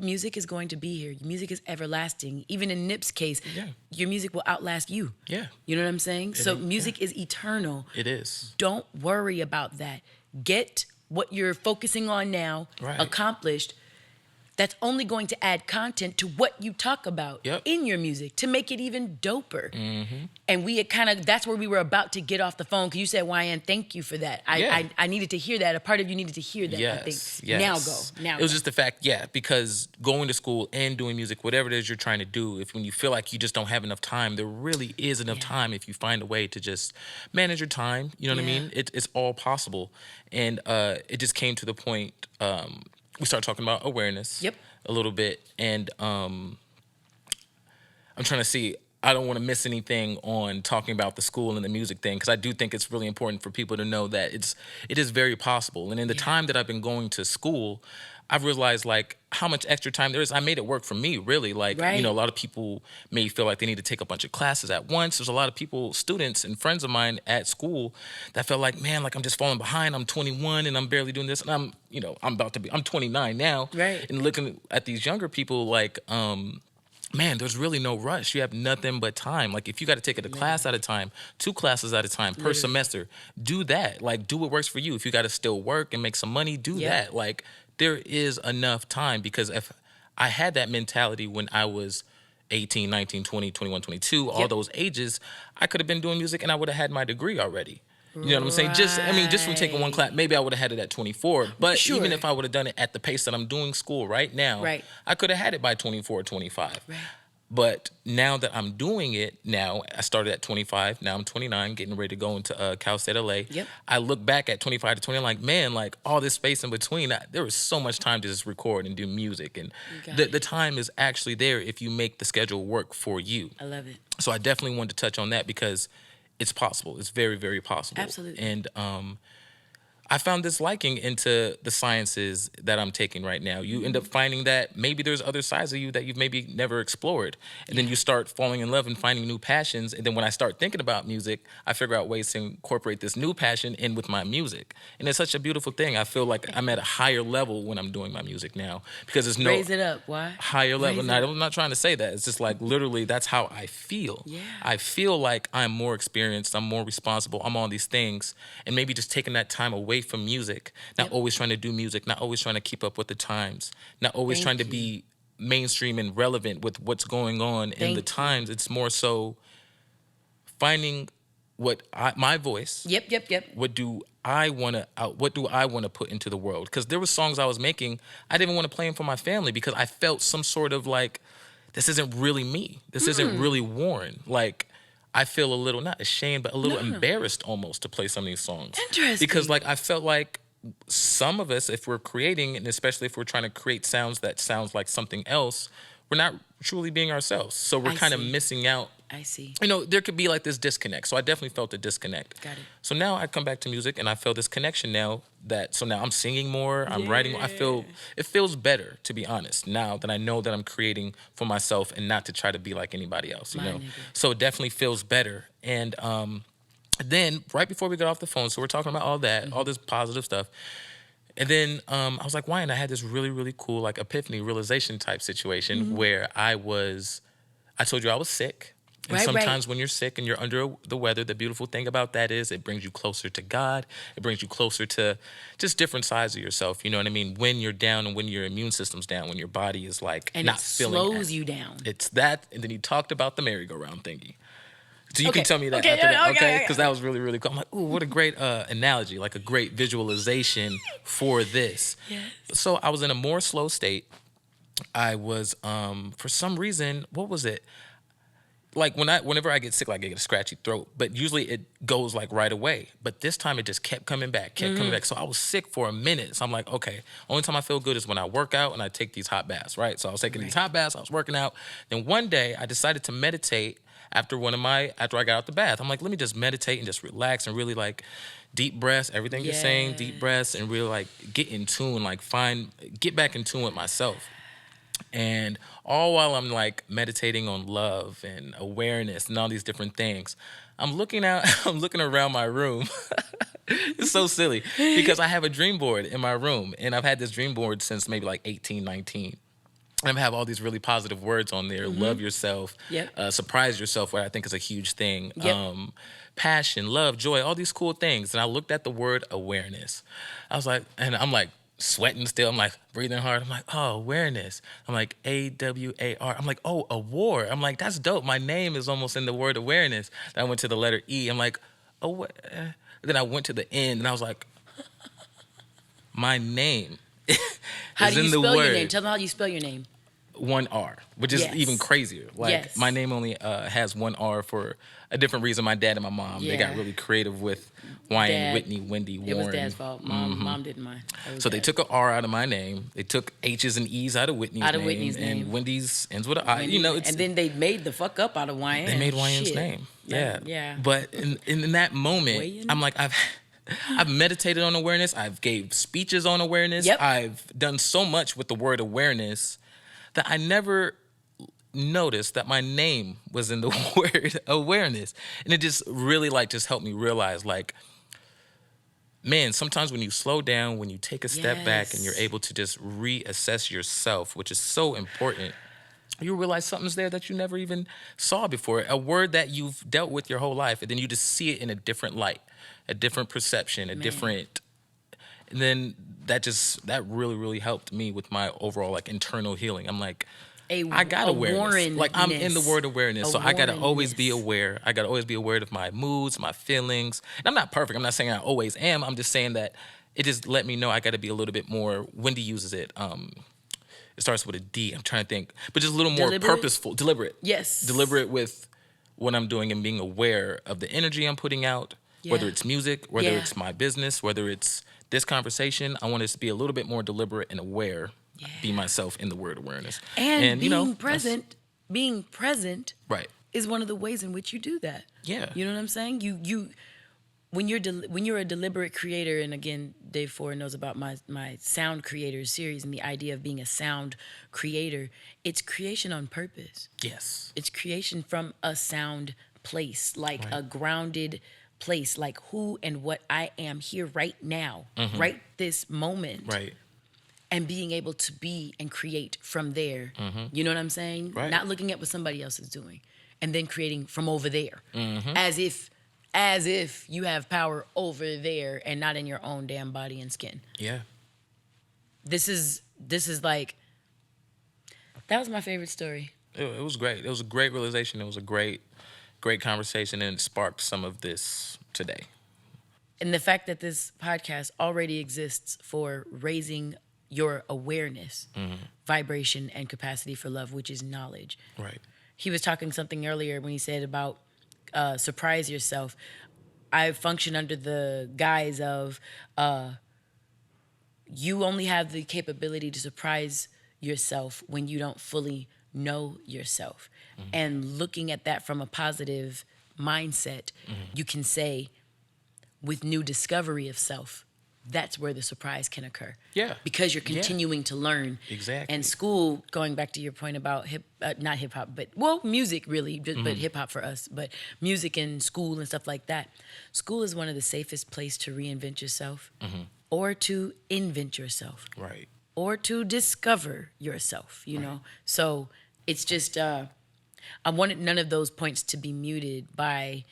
music is going to be here. Music is everlasting. Even in Nip's case, your music will outlast you. Yeah. You know what I'm saying? Music is eternal. It is. Don't worry about that. Get what you're focusing on now accomplished. That's only going to add content to what you talk about in your music to make it even doper. And we had that's where we were about to get off the phone because you said, Wyann, thank you for that. I needed to hear that. A part of you needed to hear that, I think. Yes. Now go. It was just the fact, because going to school and doing music, whatever it is you're trying to do, when you feel like you just don't have enough time, there really is enough time if you find a way to just manage your time. You know what I mean? It's all possible. And it just came to the point... we started talking about awareness a little bit, and I'm trying to see. I don't want to miss anything on talking about the school and the music thing because I do think it's really important for people to know that it is very possible. And in the time that I've been going to school, I've realized like how much extra time there is. I made it work for me, really. Like, a lot of people may feel like they need to take a bunch of classes at once. There's a lot of people, students and friends of mine at school that felt like, man, like I'm just falling behind. I'm 21 and I'm barely doing this. And I'm 29 now. Right. And looking at these younger people like, man, there's really no rush. You have nothing but time. Like, if you got to take it a class at a time, 2 classes at a time per semester, do that. Like, do what works for you. If you got to still work and make some money, do that. Like, there is enough time because if I had that mentality when I was 18, 19, 20, 21, 22, all those ages, I could have been doing music and I would have had my degree already. You know what I'm saying? Just from taking one class, maybe I would have had it at 24. But even if I would have done it at the pace that I'm doing school right now, I could have had it by 24 or 25. Right. But now that I'm doing it, I started at 25, now I'm 29, getting ready to go into Cal State LA. Yep. I look back at 25 to 20, I'm like, man, like all this space in between, there was so much time to just record and do music. And the time is actually there if you make the schedule work for you. I love it. So I definitely wanted to touch on that because it's possible. It's very, very possible. Absolutely. And I found this liking into the sciences that I'm taking right now. You end up finding that maybe there's other sides of you that you've maybe never explored. And then you start falling in love and finding new passions. And then when I start thinking about music, I figure out ways to incorporate this new passion in with my music. And it's such a beautiful thing. I feel like I'm at a higher level when I'm doing my music now. Because there's no... Raise it up. Why? Higher level. And I'm not trying to say that. It's just like literally that's how I feel. Yeah. I feel like I'm more experienced. I'm more responsible. I'm all these things. And maybe just taking that time away from music, not always trying to do music, not always trying to keep up with the times, not always trying to be mainstream and relevant with what's going on in the times. It's more so finding my voice. What do I want to put into the world? Because there were songs I was making, I didn't want to play them for my family because I felt some sort of like, this isn't really me. This isn't really Waren. Like, I feel a little, not ashamed, but a little embarrassed almost to play some of these songs. Interesting. Because like I felt like some of us, if we're creating, and especially if we're trying to create sounds that sounds like something else, we're not truly being ourselves. So we're kind of missing out. I see. There could be like this disconnect. So I definitely felt a disconnect. Got it. So now I come back to music and I feel this connection now now I'm singing more, I'm writing more. It feels better, to be honest, now that I know that I'm creating for myself and not to try to be like anybody else, you know? So it definitely feels better. And then right before we got off the phone, so we're talking about all that, all this positive stuff. And then I was like, Wyann, I had this really, really cool like epiphany, realization type situation where I told you I was sick. And sometimes when you're sick and you're under the weather, the beautiful thing about that is it brings you closer to God. It brings you closer to just different sides of yourself. You know what I mean? When you're down and when your immune system's down, when your body is like not feeling it. And it slows you down. It's that. And then he talked about the merry-go-round thingy. So you can tell me that after that, okay? Because that was really, really cool. I'm like, ooh, what a great analogy, like a great visualization for this. Yes. So I was in a more slow state. I was, for some reason, what was it? Like whenever I get sick, like I get a scratchy throat, but usually it goes like right away. But this time it just kept coming back. So I was sick for a minute. So I'm like, okay, only time I feel good is when I work out and I take these hot baths, right? So I was taking these hot baths, I was working out. Then one day I decided to meditate after I got out the bath. I'm like, let me just meditate and just relax and really like deep breaths, everything you're saying, deep breaths, and really like get in tune, like get back in tune with myself. And all while I'm like meditating on love and awareness and all these different things, I'm looking around my room. It's so silly because I have a dream board in my room, and I've had this dream board since maybe like 18, 19. And I have all these really positive words on there. Love yourself, surprise yourself, what I think is a huge thing. Passion, love, joy, all these cool things. And I looked at the word awareness. I was like, and I'm like sweating still. I'm like breathing hard. I'm like, oh, awareness. I'm like AWAR. I'm like, oh, award. I'm like, that's dope. My name is almost in the word awareness. Then I went to the letter E. I'm like, oh, then I went to the end, and I was like, my name How is do you in the spell word. your name? Tell them how you spell your name. One R, which is even crazier. Like my name only has one R for a different reason. My dad and my mom, they got really creative with Wyann, Whitney, Wendy, Warren. It was Dad's fault. Mom didn't mind. So they took an R out of my name. They took H's and E's out of Whitney's name. And Wendy's ends with an I. You know, and then they made the fuck up out of Wyann. They made Wyann's name. Yeah. But in that moment, I'm like, I've meditated on awareness. I've gave speeches on awareness. I've done so much with the word awareness that I never noticed that my name was in the word awareness. And it just really just helped me realize man, sometimes when you slow down, when you take a step back and you're able to just reassess yourself, which is so important, you realize something's there that you never even saw before. A word that you've dealt with your whole life, and then you just see it in a different light, a different perception, different. And then that really, really helped me with my overall internal healing. I'm like, I got awareness. Like I'm in the word awareness. So I gotta always be aware. I gotta always be aware of my moods, my feelings. And I'm not perfect. I'm not saying I always am. I'm just saying that it just let me know I gotta be a little bit more. Wendy uses it. It starts with a D. I'm trying to think, but just a little more purposeful, deliberate. Yes. Deliberate with what I'm doing and being aware of the energy I'm putting out, whether it's music, whether it's my business, whether it's this conversation. I want us to be a little bit more deliberate and aware, be myself in the word awareness. And being present right, is one of the ways in which you do that. Yeah. You know what I'm saying? You when you're a deliberate creator, and again, Dave Ford knows about my sound creators series and the idea of being a sound creator. It's creation on purpose. Yes. It's creation from a sound place, a grounded place, like who and what I am here right now, right this moment. Right. And being able to be and create from there. You know what I'm saying? Right. Not looking at what somebody else is doing and then creating from over there. As if you have power over there and not in your own damn body and skin. Yeah. This is like, that was my favorite story. It was great. It was a great realization. It was a great conversation, and it sparked some of this today. And the fact that this podcast already exists for raising your awareness, vibration, and capacity for love, which is knowledge. Right. He was talking something earlier when he said about surprise yourself. I function under the guise of you only have the capability to surprise yourself when you don't fully know yourself. And looking at that from a positive mindset, you can say, with new discovery of self, that's where the surprise can occur. Yeah. Because you're continuing to learn. Exactly. And school, going back to your point about not hip hop, but music really, but hip hop for us, but music and school and stuff like that. School is one of the safest places to reinvent yourself or to invent yourself. Right. Or to discover yourself, you know? So it's just, I wanted none of those points to be muted by,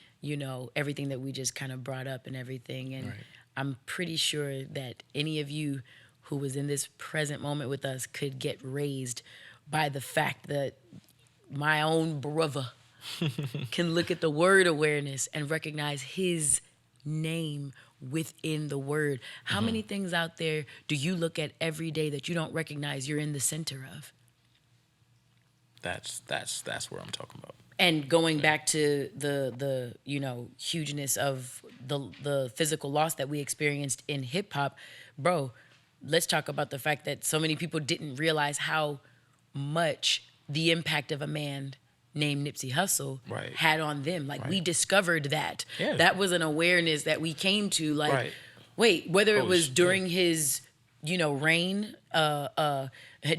everything that we just kind of brought up and everything. And I'm pretty sure that any of you who was in this present moment with us could get raised by the fact that my own brother can look at the word awareness and recognize his name within the word. How many things out there do you look at every day that you don't recognize you're in the center of? That's where I'm talking about. And going back to the hugeness of the physical loss that we experienced in hip hop, bro, let's talk about the fact that so many people didn't realize how much the impact of a man named Nipsey Hussle Right. had on them. Like we discovered that. Yeah. That was an awareness that we came to. Like, Right. wait, whether it was shit. during his, reign,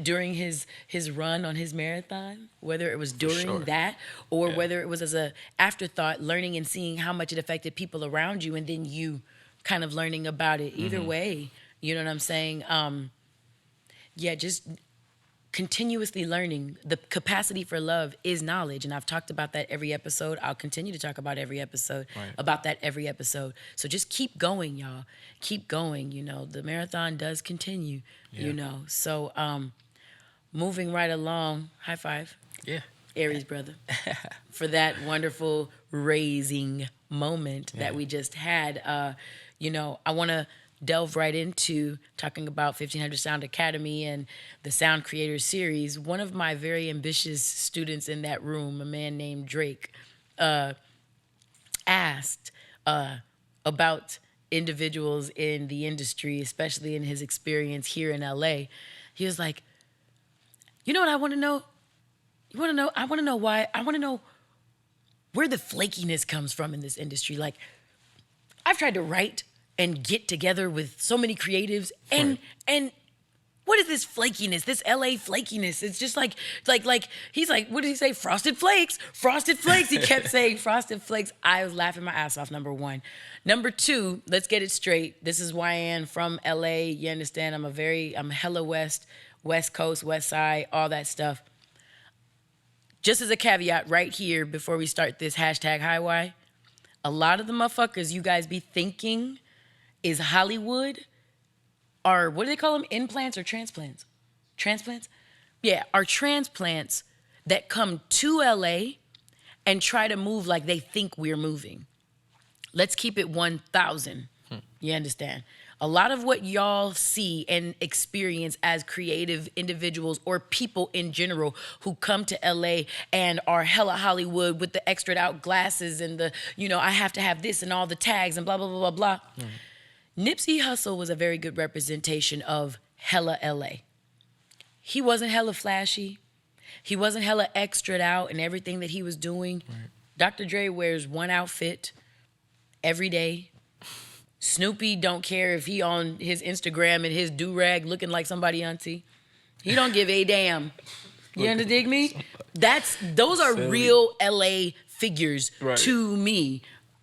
during his run on his marathon, whether it was during sure. that, or whether it was as a afterthought, learning and seeing how much it affected people around you, and then you kind of learning about it. Either way, you know what I'm saying? Just continuously learning. The capacity for love is knowledge, and I've talked about that every episode. I'll continue to talk about every episode every episode. So just keep going, y'all. Keep going. The marathon does continue. So moving right along. High five. Yeah. Aries brother, for that wonderful raising moment that we just had. I want to delve right into talking about 1500 Sound Academy and the Sound Creators Series. One of my very ambitious students in that room, a man named Drake, asked about individuals in the industry, especially in his experience here in LA. He was like, you know what I want to know? You want to know? I want to know why. I want to know where the flakiness comes from in this industry. Like, I've tried to write and get together with so many creatives, and what is this flakiness? This LA flakiness? It's just like he's like, what did he say? Frosted Flakes. He kept saying Frosted Flakes. I was laughing my ass off. Number one. Number two. Let's get it straight. This is Wyann from LA. You understand? I'm hella West Coast, West Side, all that stuff. Just as a caveat right here before we start this hashtag HighWhy, a lot of the motherfuckers you guys be thinking is Hollywood are, what do they call them? Implants or transplants? Transplants? Yeah, are transplants that come to LA and try to move like they think we're moving. Let's keep it 1,000. You understand? A lot of what y'all see and experience as creative individuals or people in general who come to LA and are hella Hollywood with the extra'd out glasses and the, I have to have this and all the tags and blah, blah, blah, blah, blah. Nipsey Hussle was a very good representation of hella LA. He wasn't hella flashy. He wasn't hella extra'd out in everything that he was doing. Right. Dr. Dre wears one outfit every day. Snoopy don't care if he on his Instagram and his do-rag looking like somebody auntie. He don't give a damn. You dig me? Those are real LA figures to me.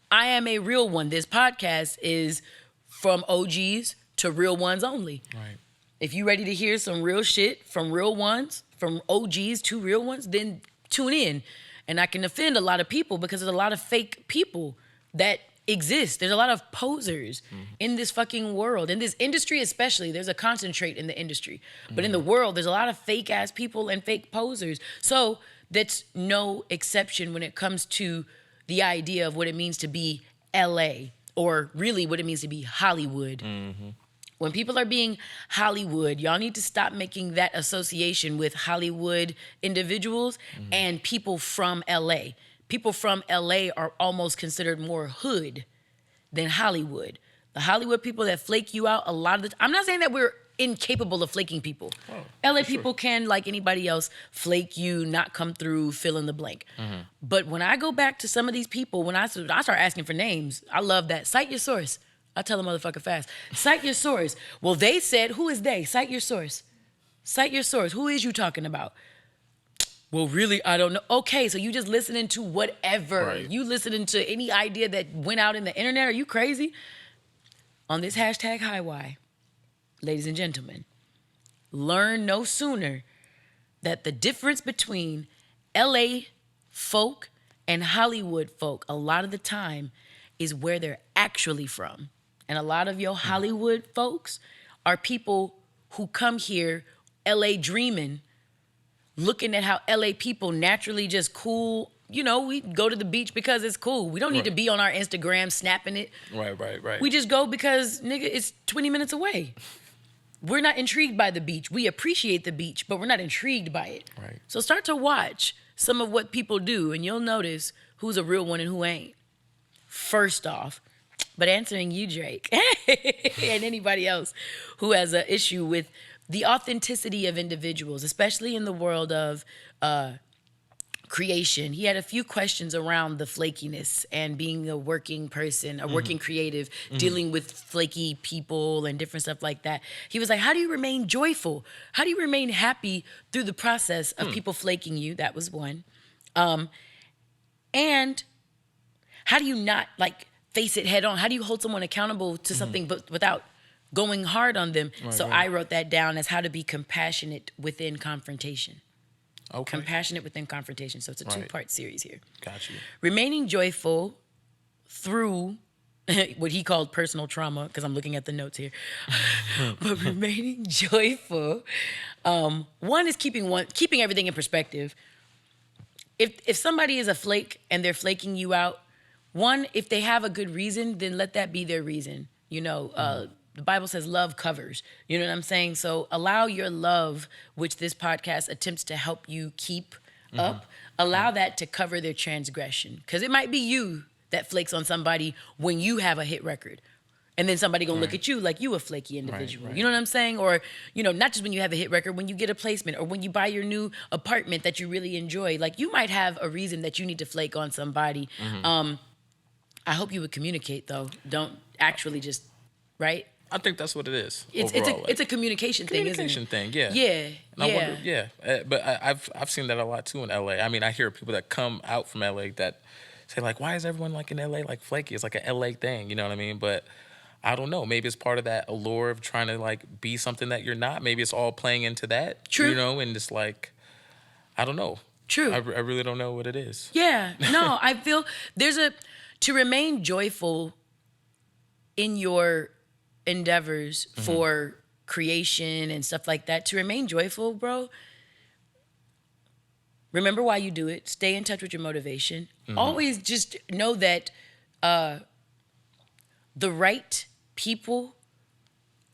I am a real one. This podcast is from OGs to real ones only. Right. If you ready to hear some real shit from real ones, from OGs to real ones, then tune in. And I can offend a lot of people because there's a lot of fake people that exist. There's a lot of posers in this fucking world. In this industry especially, there's a concentrate in the industry. But in the world, there's a lot of fake ass people and fake posers. So that's no exception when it comes to the idea of what it means to be LA, or really what it means to be Hollywood. When people are being Hollywood, y'all need to stop making that association with Hollywood individuals and people from LA. People from LA are almost considered more hood than Hollywood. The Hollywood people that flake you out a lot of the time. I'm not saying that we're incapable of flaking people. LA people can, like anybody else, flake you, not come through, fill in the blank. But when I go back to some of these people, when I start asking for names, I love that. Cite your source. I tell a motherfucker fast. Cite your source. Well, they said, who is they? Cite your source. Cite your source. Who is you talking about? Well, really, I don't know. Okay, so you just listening to whatever. Right. You listening to any idea that went out in the internet. Are you crazy? On this hashtag HighWhy, ladies and gentlemen, learn no sooner that the difference between LA folk and Hollywood folk a lot of the time is where they're actually from. And a lot of your Hollywood folks are people who come here LA dreaming, looking at how LA people naturally just cool. We go to the beach because it's cool. We don't need to be on our Instagram snapping it. Right. We just go because, nigga, it's 20 minutes away. We're not intrigued by the beach. We appreciate the beach, but we're not intrigued by it. Right. So start to watch some of what people do, and you'll notice who's a real one and who ain't. First off, but answering you, Drake, and anybody else who has an issue with the authenticity of individuals, especially in the world of creation. He had a few questions around the flakiness and being a working person, a working creative, dealing with flaky people and different stuff like that. He was like, how do you remain joyful? How do you remain happy through the process of people flaking you? That was one. And how do you not like face it head on? How do you hold someone accountable to something but without going hard on them? So I wrote that down as how to be compassionate within confrontation. Okay. Compassionate within confrontation. So it's a two-part series here. Got you. Remaining joyful through what he called personal trauma, because I'm looking at the notes here. But remaining joyful, one is keeping everything in perspective. If somebody is a flake and they're flaking you out, one, if they have a good reason, then let that be their reason. You know, the Bible says love covers. You know what I'm saying? So allow your love, which this podcast attempts to help you keep up, allow that to cover their transgression. Because it might be you that flakes on somebody when you have a hit record. And then somebody gonna look at you like you a flaky individual. You know what I'm saying? Or, you know, not just when you have a hit record, when you get a placement or when you buy your new apartment that you really enjoy. Like, you might have a reason that you need to flake on somebody. I hope you would communicate, though. Don't actually just, right? I think that's what it is. It's a communication thing, isn't it? Communication thing, yeah. Yeah, And I wonder, but I've seen that a lot too in LA. I mean, I hear people that come out from LA that say like, why is everyone like in LA like flaky? It's like a LA thing, you know what I mean? But I don't know. Maybe it's part of that allure of trying to like be something that you're not. Maybe it's all playing into that. True. You know, and it's like, I don't know. True. I really don't know what it is. Yeah. No, I feel to remain joyful in your endeavors for creation and stuff like that, to remain joyful, bro, remember why you do it. Stay in touch with your motivation. Always just know that the right people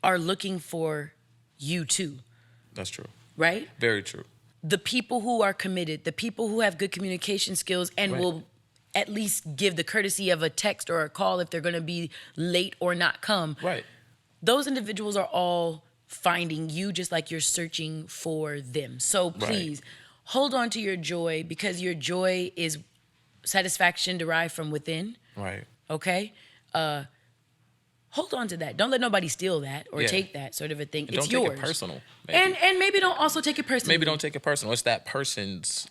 are looking for you too. That's true. Right? Very true. The people who are committed, the people who have good communication skills and will at least give the courtesy of a text or a call if they're going to be late or not come. Right. Those individuals are all finding you just like you're searching for them. So please hold on to your joy, because your joy is satisfaction derived from within. Right. Okay? Hold on to that. Don't let nobody steal that or take that sort of a thing. And it's don't yours. take it personal. Maybe. And maybe don't also take it personally. Maybe don't take it personal. It's that person's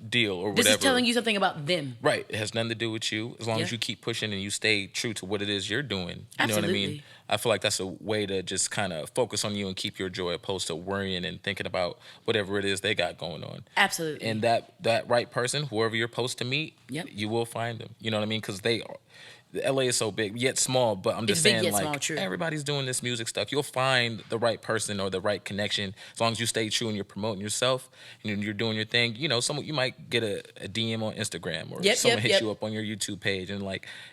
deal or whatever. This is telling you something about them. Right. It has nothing to do with you. As long as you keep pushing and you stay true to what it is you're doing. You know what I mean? I feel like that's a way to just kind of focus on you and keep your joy, opposed to worrying and thinking about whatever it is they got going on. Absolutely. And that right person, whoever you're supposed to meet, you will find them. You know what I mean? Because LA is so big, yet small, but I'm just saying, like, everybody's doing this music stuff. You'll find the right person or the right connection as long as you stay true and you're promoting yourself and you're doing your thing. You know, you might get a DM on Instagram or someone hits you up on your YouTube page and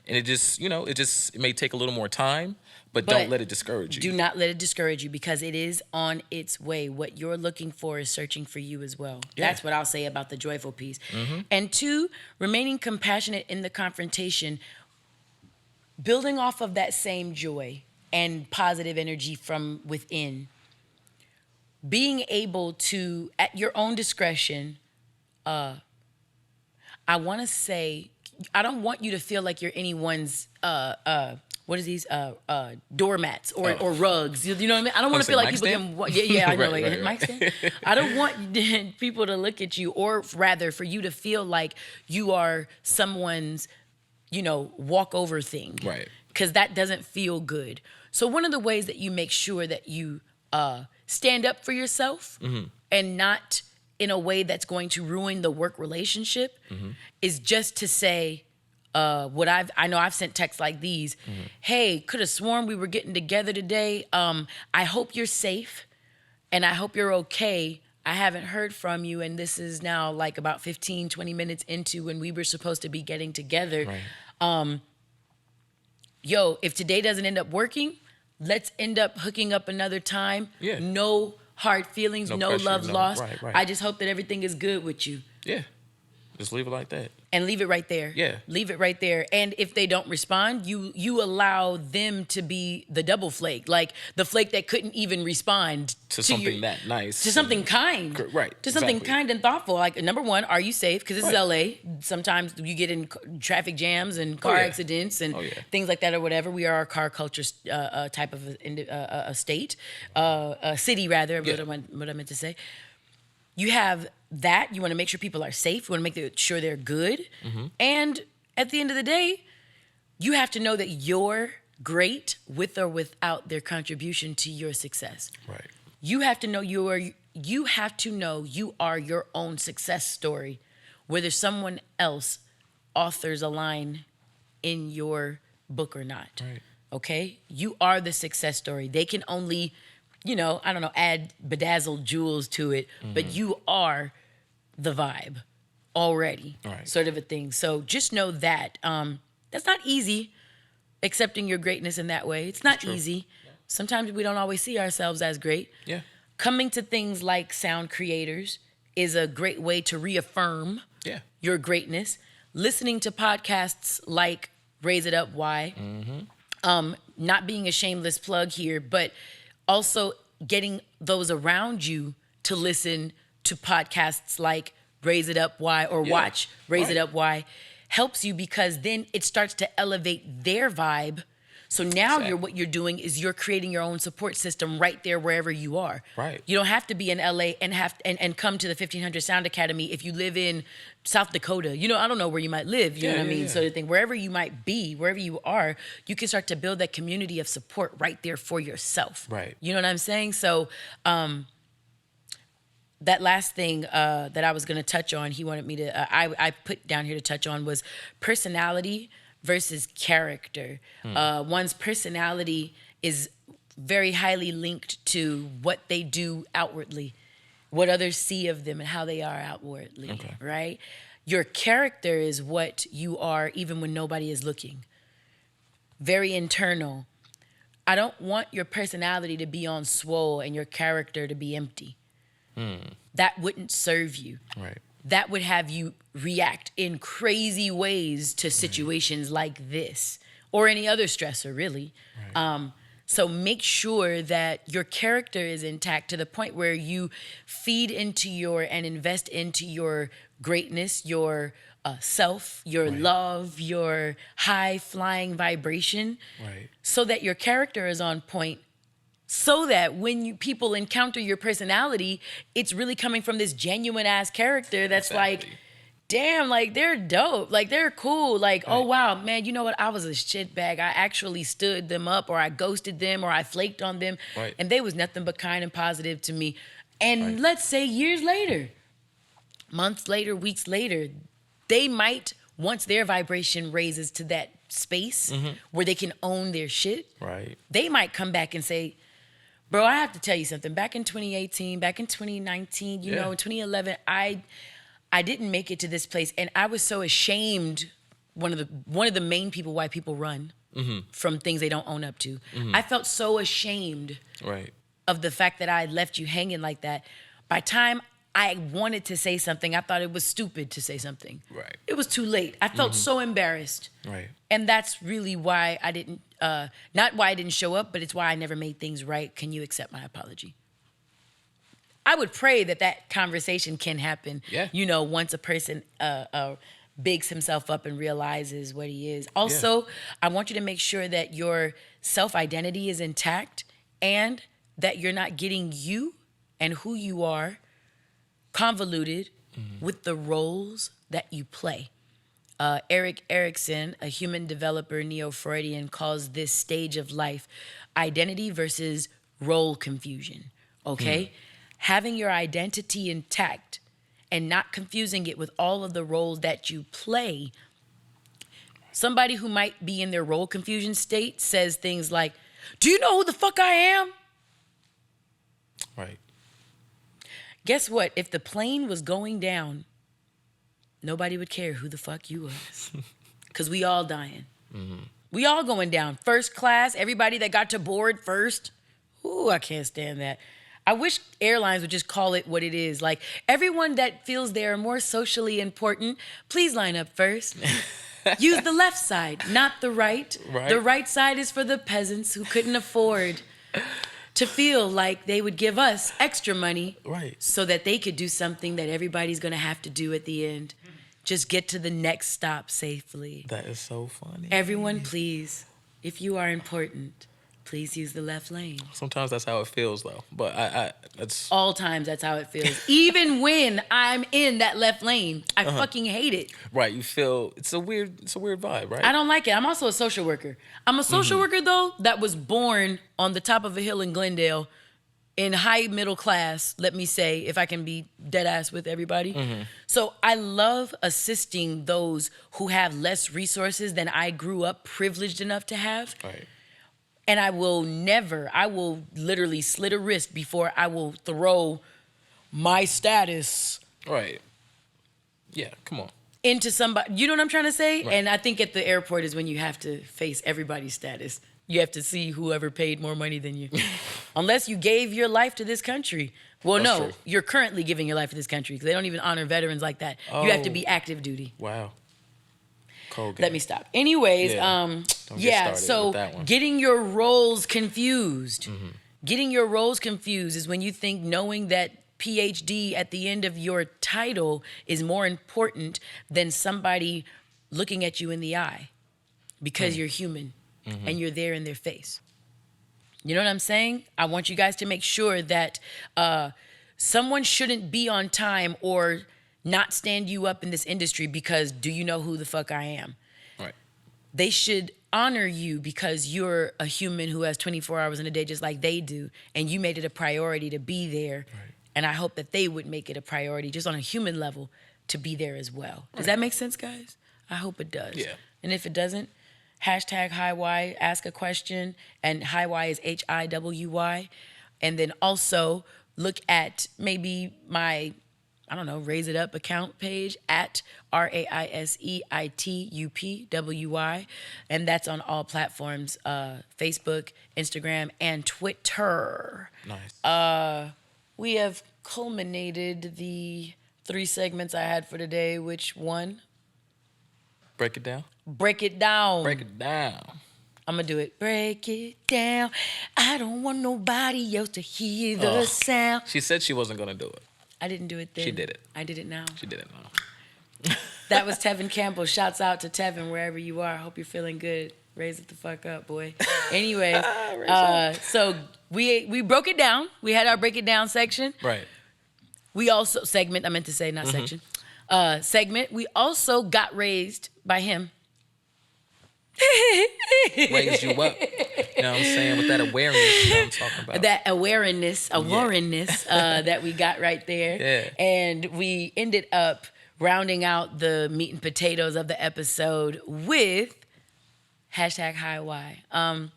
it just, it may take a little more time, but don't let it discourage you. Do not let it discourage you, because it is on its way. What you're looking for is searching for you as well. Yeah. That's what I'll say about the joyful piece. And two, remaining compassionate in the confrontation. Building off of that same joy and positive energy from within, being able to, at your own discretion, I want to say, I don't want you to feel like you're anyone's, doormats or rugs. You know what I mean? I don't want to feel like people can, I know, mic stand. I don't want people to look at you, or rather for you to feel like you are someone's, walk over thing. Right. Because that doesn't feel good. So one of the ways that you make sure that you stand up for yourself and not in a way that's going to ruin the work relationship is just to say I know I've sent texts like these. Hey, could have sworn we were getting together today. I hope you're safe and I hope you're okay. I haven't heard from you, and this is now like about 15, 20 minutes into when we were supposed to be getting together. Right. If today doesn't end up working, let's end up hooking up another time. Yeah. No hard feelings, no love lost. Right. I just hope that everything is good with you. Yeah. Just leave it like that. And leave it right there. Yeah. Leave it right there. And if they don't respond, you allow them to be the double flake. Like the flake that couldn't even respond To something that nice. To something kind. Right. To something exactly. kind and thoughtful. Like, number one, are you safe? Because this is Right. LA. Sometimes you get in traffic jams and car yeah. accidents and Oh, yeah. things like that or whatever. We are a car culture type of a state. A city, rather, Yeah. what I meant to say. You have that. You want to make sure people are safe. You want to make sure they're good. Mm-hmm. And at the end of the day, you have to know that you're great with or without their contribution to your success. Right. You have to know you are your own success story, whether someone else authors a line in your book or not. Right. Okay? You are the success story. They can only, add bedazzled jewels to it, but you are the vibe already, Right. sort of a thing. So just know that that's not easy, accepting your greatness in that way. It's not easy. Sometimes we don't always see ourselves as great. Yeah. Coming to things like sound creators is a great way to reaffirm Yeah. your greatness. Listening to podcasts like Raise It Up, Why? Not being a shameless plug here, but also getting those around you to listen to podcasts like Raise It Up, Why? Or watch Raise It Up, Why? Helps you because then it starts to elevate their vibe. So now what you're doing is you're creating your own support system right there wherever you are. Right. You don't have to be in LA and come to the 1500 Sound Academy if you live in South Dakota. I don't know where you might live, you know what I mean? Sort of thing. Wherever you might be, wherever you are, you can start to build that community of support right there for yourself. Right. You know what I'm saying? So that last thing that I was going to touch on, he wanted me to, I put down here to touch on was personality versus character. One's personality is very highly linked to what they do outwardly, what others see of them and how they are outwardly, right? Your character is what you are even when nobody is looking. Very internal. I don't want your personality to be on swole and your character to be empty. That wouldn't serve you. Right. That would have you react in crazy ways to situations like this or any other stressor, really. Right. So make sure that your character is intact to the point where you feed into and invest into your greatness, your self, your love, your high flying vibration, so that your character is on point. So that when people encounter your personality, it's really coming from this genuine ass character that's like, damn, like they're dope, like they're cool, like, oh wow, man, you know what? I was a shitbag. I actually stood them up, or I ghosted them, or I flaked on them, and they was nothing but kind and positive to me. And let's say years later, months later, weeks later, they might, once their vibration raises to that space where they can own their shit, they might come back and say, bro, I have to tell you something. Back in 2018, back in 2019, in 2011, I didn't make it to this place, and I was so ashamed. One of the main people why people run from things they don't own up to. I felt so ashamed of the fact that I left you hanging like that. By time I wanted to say something, I thought it was stupid to say something. It was too late. I felt so embarrassed. And that's really why I didn't. Not why I didn't show up, but it's why I never made things right. Can you accept my apology? I would pray that conversation can happen, once a person bigs himself up and realizes what he is. Also, I want you to make sure that your self-identity is intact and that you're not getting you and who you are convoluted with the roles that you play. Erik Erikson, a human developer neo-Freudian, calls this stage of life identity versus role confusion, okay? Having your identity intact and not confusing it with all of the roles that you play. Somebody who might be in their role confusion state says things like, do you know who the fuck I am? Guess what? If the plane was going down, nobody would care who the fuck you was. Because we all dying. We all going down. First class, everybody that got to board first. Ooh, I can't stand that. I wish airlines would just call it what it is. Like, everyone that feels they are more socially important, please line up first. Use the left side, not the right. Right. The right side is for the peasants who couldn't afford to feel like they would give us extra money, Right. so that they could do something that everybody's going to have to do at the end. Just get to the next stop safely. That is so funny. Everyone, please, if you are important, please use the left lane. Sometimes that's how it feels, though. But that's All times that's how it feels. Even when I'm in that left lane, I fucking hate it. right. You feel it's a weird vibe, right? I don't like it. I'm also a social worker. I'm a social worker, though, that was born on the top of a hill in Glendale in high middle class, let me say, if I can be dead ass with everybody. So I love assisting those who have less resources than I grew up privileged enough to have. Right. And I will literally slit a wrist before I will throw my status Right. Yeah. Come on. into somebody. You know what I'm trying to say? Right. And I think at the airport is when you have to face everybody's status. You have to see whoever paid more money than you. Unless you gave your life to this country. Well, That's no, true. you're currently giving your life to this country because they don't even honor veterans like that. You have to Oh. be active duty. Wow. Cold game. Let me stop. Anyways, Yeah. Don't get started so with that one. getting your roles confused. Getting your roles confused is when you think knowing that PhD at the end of your title is more important than somebody looking at you in the eye because you're human and you're there in their face. You know what I'm saying? I want you guys to make sure that someone shouldn't be on time or not stand you up in this industry because do you know who the fuck I am? Right. They should honor you because you're a human who has 24 hours in a day just like they do, and you made it a priority to be there. Right. And I hope that they would make it a priority just on a human level to be there as well. Does that make sense, guys? I hope it does. Yeah. And if it doesn't, hashtag HiWy, ask a question, and HiWy is HIWY. And then also look at maybe my, I don't know, Raise It Up account page at RAISEITUPWY. And that's on all platforms, Facebook, Instagram, and Twitter. Nice. We have culminated the 3 segments I had for today, which one? Break it down. Break it down. Break it down. I'm going to do it. Break it down. I don't want nobody else to hear the sound. She said she wasn't gonna do it. I didn't do it then. She did it. I did it now. She didn't know. That was Tevin Campbell. Shouts out to Tevin wherever you are. Hope you're feeling good. Raise it the fuck up, boy. Anyways, so we broke it down. We had our break it down section. Right. We also segment. I meant to say not section. Segment. We also got raised by him. Raised you up. You know what I'm saying? With that awareness, you know what I'm talking about. That awareness that we got right there. Yeah. And we ended up rounding out the meat and potatoes of the episode with hashtag HiWy.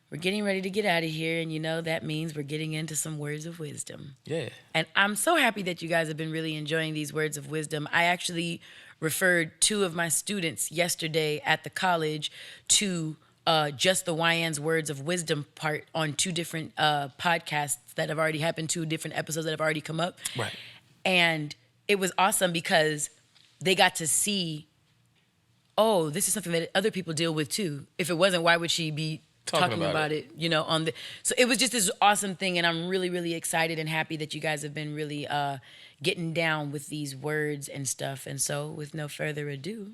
We're getting ready to get out of here, and you know that means we're getting into some words of wisdom. Yeah. And I'm so happy that you guys have been really enjoying these words of wisdom. I actually referred 2 of my students yesterday at the college to just the Wyann's words of wisdom part on 2 different podcasts that have already happened, 2 different episodes that have already come up. Right. And it was awesome because they got to see, oh, this is something that other people deal with too. If it wasn't, why would she be talking about it, you know, on the, so it was just this awesome thing. And I'm really, really excited and happy that you guys have been really getting down with these words and stuff. And so with no further ado,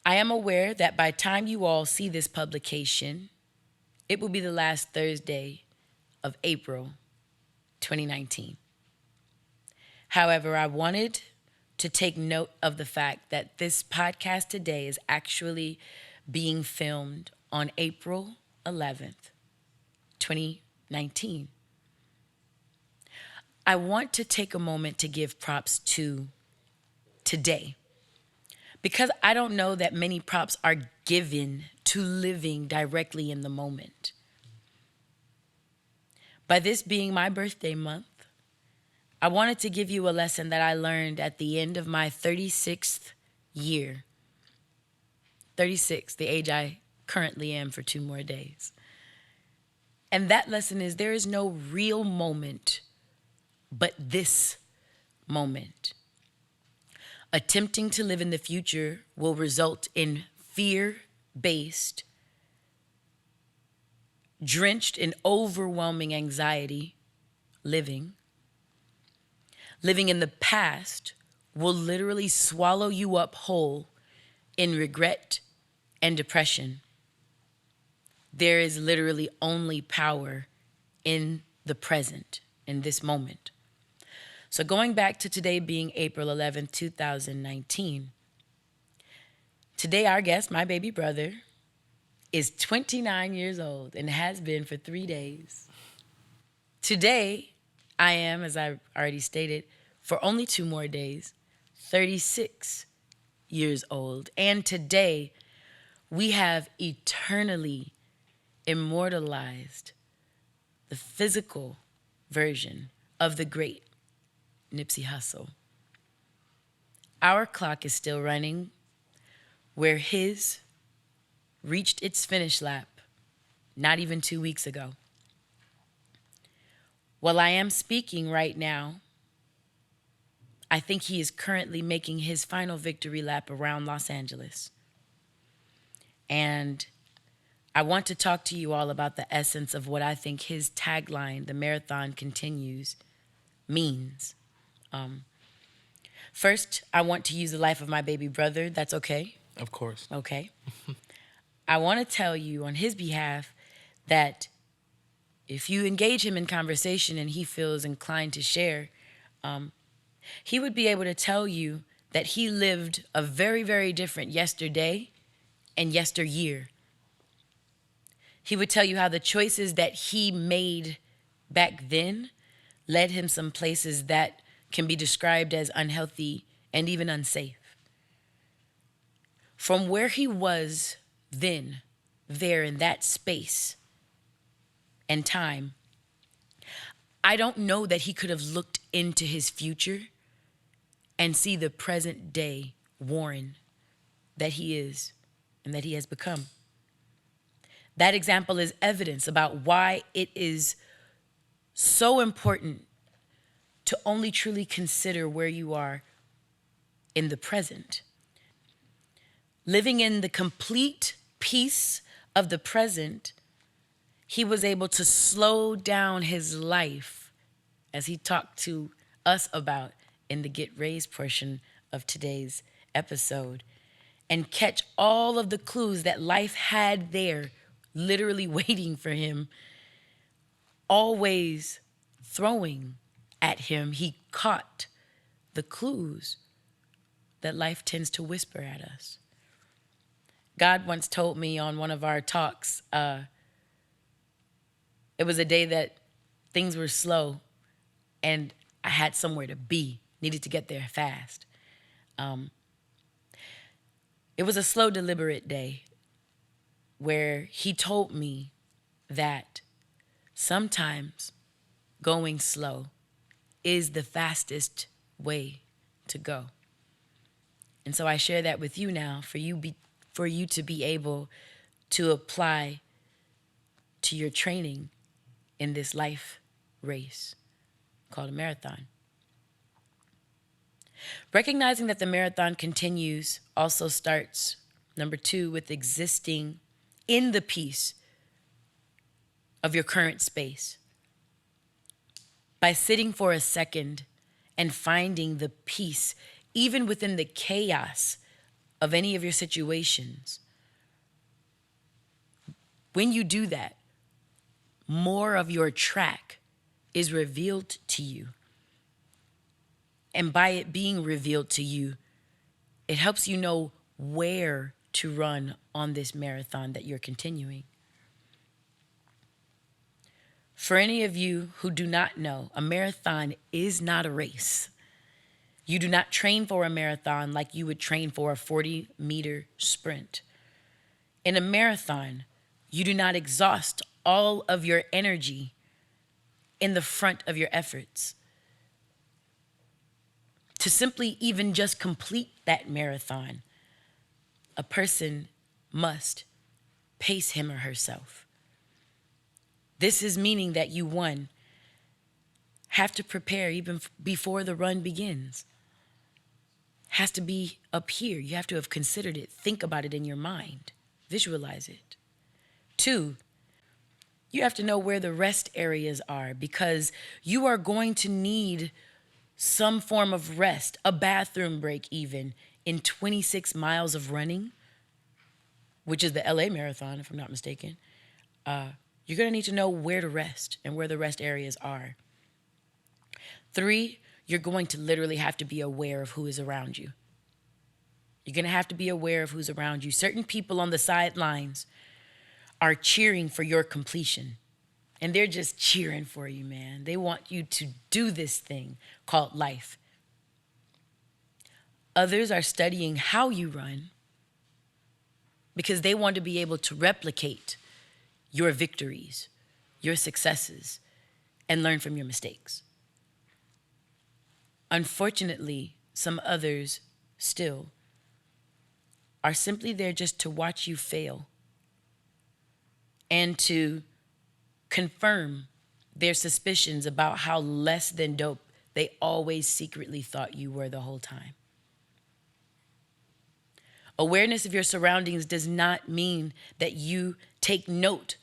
I am aware that by time you all see this publication, it will be the last Thursday of April 2019. However, I wanted to take note of the fact that this podcast today is actually being filmed on April 11th, 2019. I want to take a moment to give props to today, because I don't know that many props are given to living directly in the moment. By this being my birthday month, I wanted to give you a lesson that I learned at the end of my 36th year. 36, the age I currently am for 2 more days. And that lesson is there is no real moment but this moment. Attempting to live in the future will result in fear-based, drenched in overwhelming anxiety living. Living in the past will literally swallow you up whole in regret and depression. There is literally only power in the present, in this moment. So going back to today being April 11th, 2019, today our guest, my baby brother, is 29 years old and has been for 3 days. Today, I am, as I already stated, for only 2 more days, 36 years old. And today, we have eternally immortalized the physical version of the great Nipsey Hussle. Our clock is still running where his reached its finish lap not even 2 weeks ago. While I am speaking right now, I think he is currently making his final victory lap around Los Angeles. And I want to talk to you all about the essence of what I think his tagline, "The Marathon Continues," means. First, I want to use the life of my baby brother. That's okay? Of course. Okay. I want to tell you on his behalf that if you engage him in conversation and he feels inclined to share, he would be able to tell you that he lived a very, very different yesterday and yesteryear. He would tell you how the choices that he made back then led him some places that can be described as unhealthy and even unsafe. From where he was then, there in that space and time, I don't know that he could have looked into his future and see the present day Waren that he is and that he has become. That example is evidence about why it is so important to only truly consider where you are in the present. Living in the complete peace of the present, he was able to slow down his life, as he talked to us about in the Get Raised portion of today's episode, and catch all of the clues that life had there, literally waiting for him, always throwing at him. He caught the clues that life tends to whisper at us. God once told me on one of our talks, it was a day that things were slow and I had somewhere to be, needed to get there fast. It was a slow, deliberate day where he told me that sometimes going slow is the fastest way to go. And so I share that with you now for you to be able to apply to your training in this life race called a marathon. Recognizing that the marathon continues also starts, number 2, with existing in the peace of your current space. By sitting for a second and finding the peace, even within the chaos of any of your situations. When you do that, more of your track is revealed to you. And by it being revealed to you, it helps you know where to run on this marathon that you're continuing. For any of you who do not know, a marathon is not a race. You do not train for a marathon like you would train for a 40-meter sprint. In a marathon, you do not exhaust all of your energy in the front of your efforts. To simply even just complete that marathon, a person must pace him or herself. This is meaning that you, one, have to prepare even before the run begins. Has to be up here. You have to have considered it. Think about it in your mind. Visualize it. 2, you have to know where the rest areas are, because you are going to need some form of rest, a bathroom break even, in 26 miles of running, which is the LA Marathon, if I'm not mistaken. You're going to need to know where to rest and where the rest areas are. 3, you're going to literally have to be aware of who is around you. You're going to have to be aware of who's around you. Certain people on the sidelines are cheering for your completion. And they're just cheering for you, man. They want you to do this thing called life. Others are studying how you run because they want to be able to replicate your victories, your successes, and learn from your mistakes. Unfortunately, some others still are simply there just to watch you fail and to confirm their suspicions about how less than dope they always secretly thought you were the whole time. Awareness of your surroundings does not mean that you take note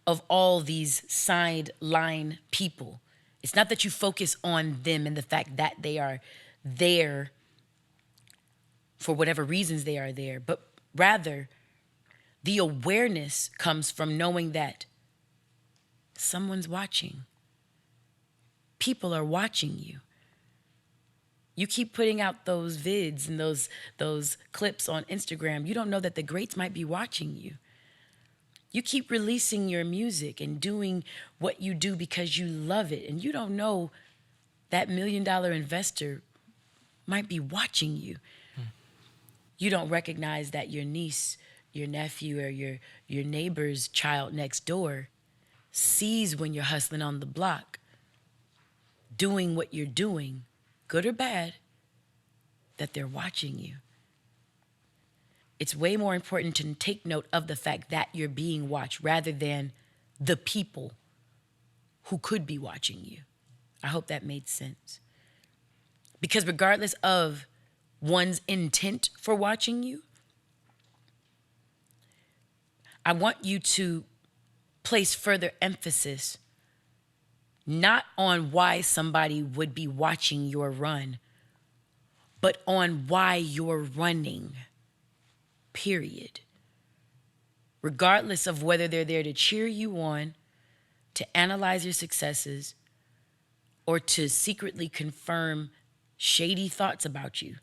of all these sideline people. It's not that you focus on them and the fact that they are there for whatever reasons they are there, but rather the awareness comes from knowing that someone's watching. People are watching you. You keep putting out those vids and those clips on Instagram. You don't know that the greats might be watching you. You keep releasing your music and doing what you do because you love it. And you don't know that $1 million investor might be watching you. You don't recognize that your niece, your nephew, or your neighbor's child next door sees when you're hustling on the block, doing what you're doing, good or bad, that they're watching you. It's way more important to take note of the fact that you're being watched rather than the people who could be watching you. I hope that made sense. Because regardless of one's intent for watching you, I want you to place further emphasis not on why somebody would be watching your run, but on why you're running, period. Regardless of whether they're there to cheer you on, to analyze your successes, or to secretly confirm shady thoughts about you.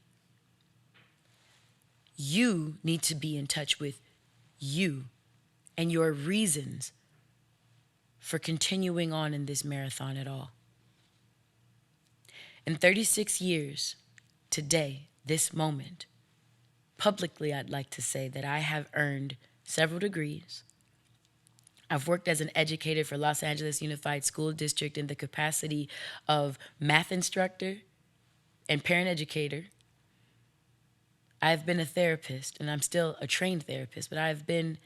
You need to be in touch with you and your reasons for continuing on in this marathon at all. In 36 years, today, this moment, publicly I'd like to say that I have earned several degrees. I've worked as an educator for Los Angeles Unified School District in the capacity of math instructor and parent educator. I've been a therapist, and I'm still a trained therapist, but I've been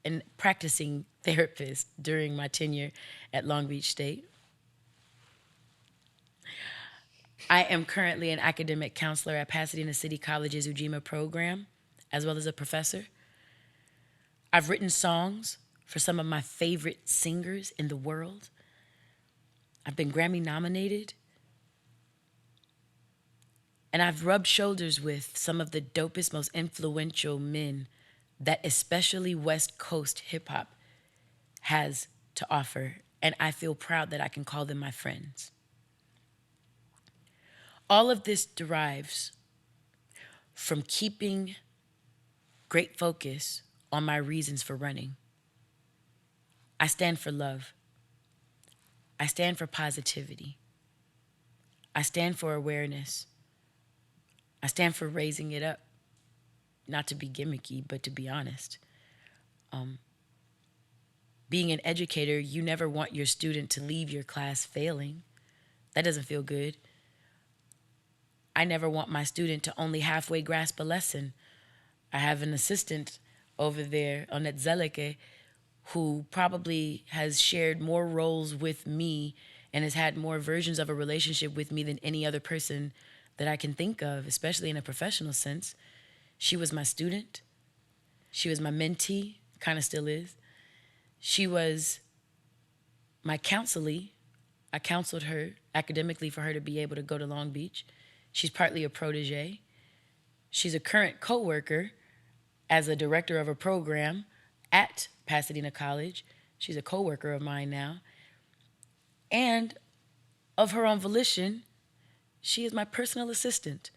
a practicing therapist during my tenure at Long Beach State. I am currently an academic counselor at Pasadena City College's Ujima program, as well as a professor. I've written songs for some of my favorite singers in the world. I've been Grammy nominated. And I've rubbed shoulders with some of the dopest, most influential men that especially West Coast hip hop has to offer. And I feel proud that I can call them my friends. All of this derives from keeping great focus on my reasons for running. I stand for love. I stand for positivity. I stand for awareness. I stand for raising it up. Not to be gimmicky, but to be honest. Being an educator, you never want your student to leave your class failing. That doesn't feel good. I never want my student to only halfway grasp a lesson. I have an assistant over there, Onet Zeleke, who probably has shared more roles with me and has had more versions of a relationship with me than any other person that I can think of, especially in a professional sense. She was my student. She was my mentee, kind of still is. She was my counselee. I counseled her academically for her to be able to go to Long Beach. She's partly a protege. She's a current coworker as a director of a program at Pasadena College. She's a coworker of mine now. And of her own volition, she is my personal assistant.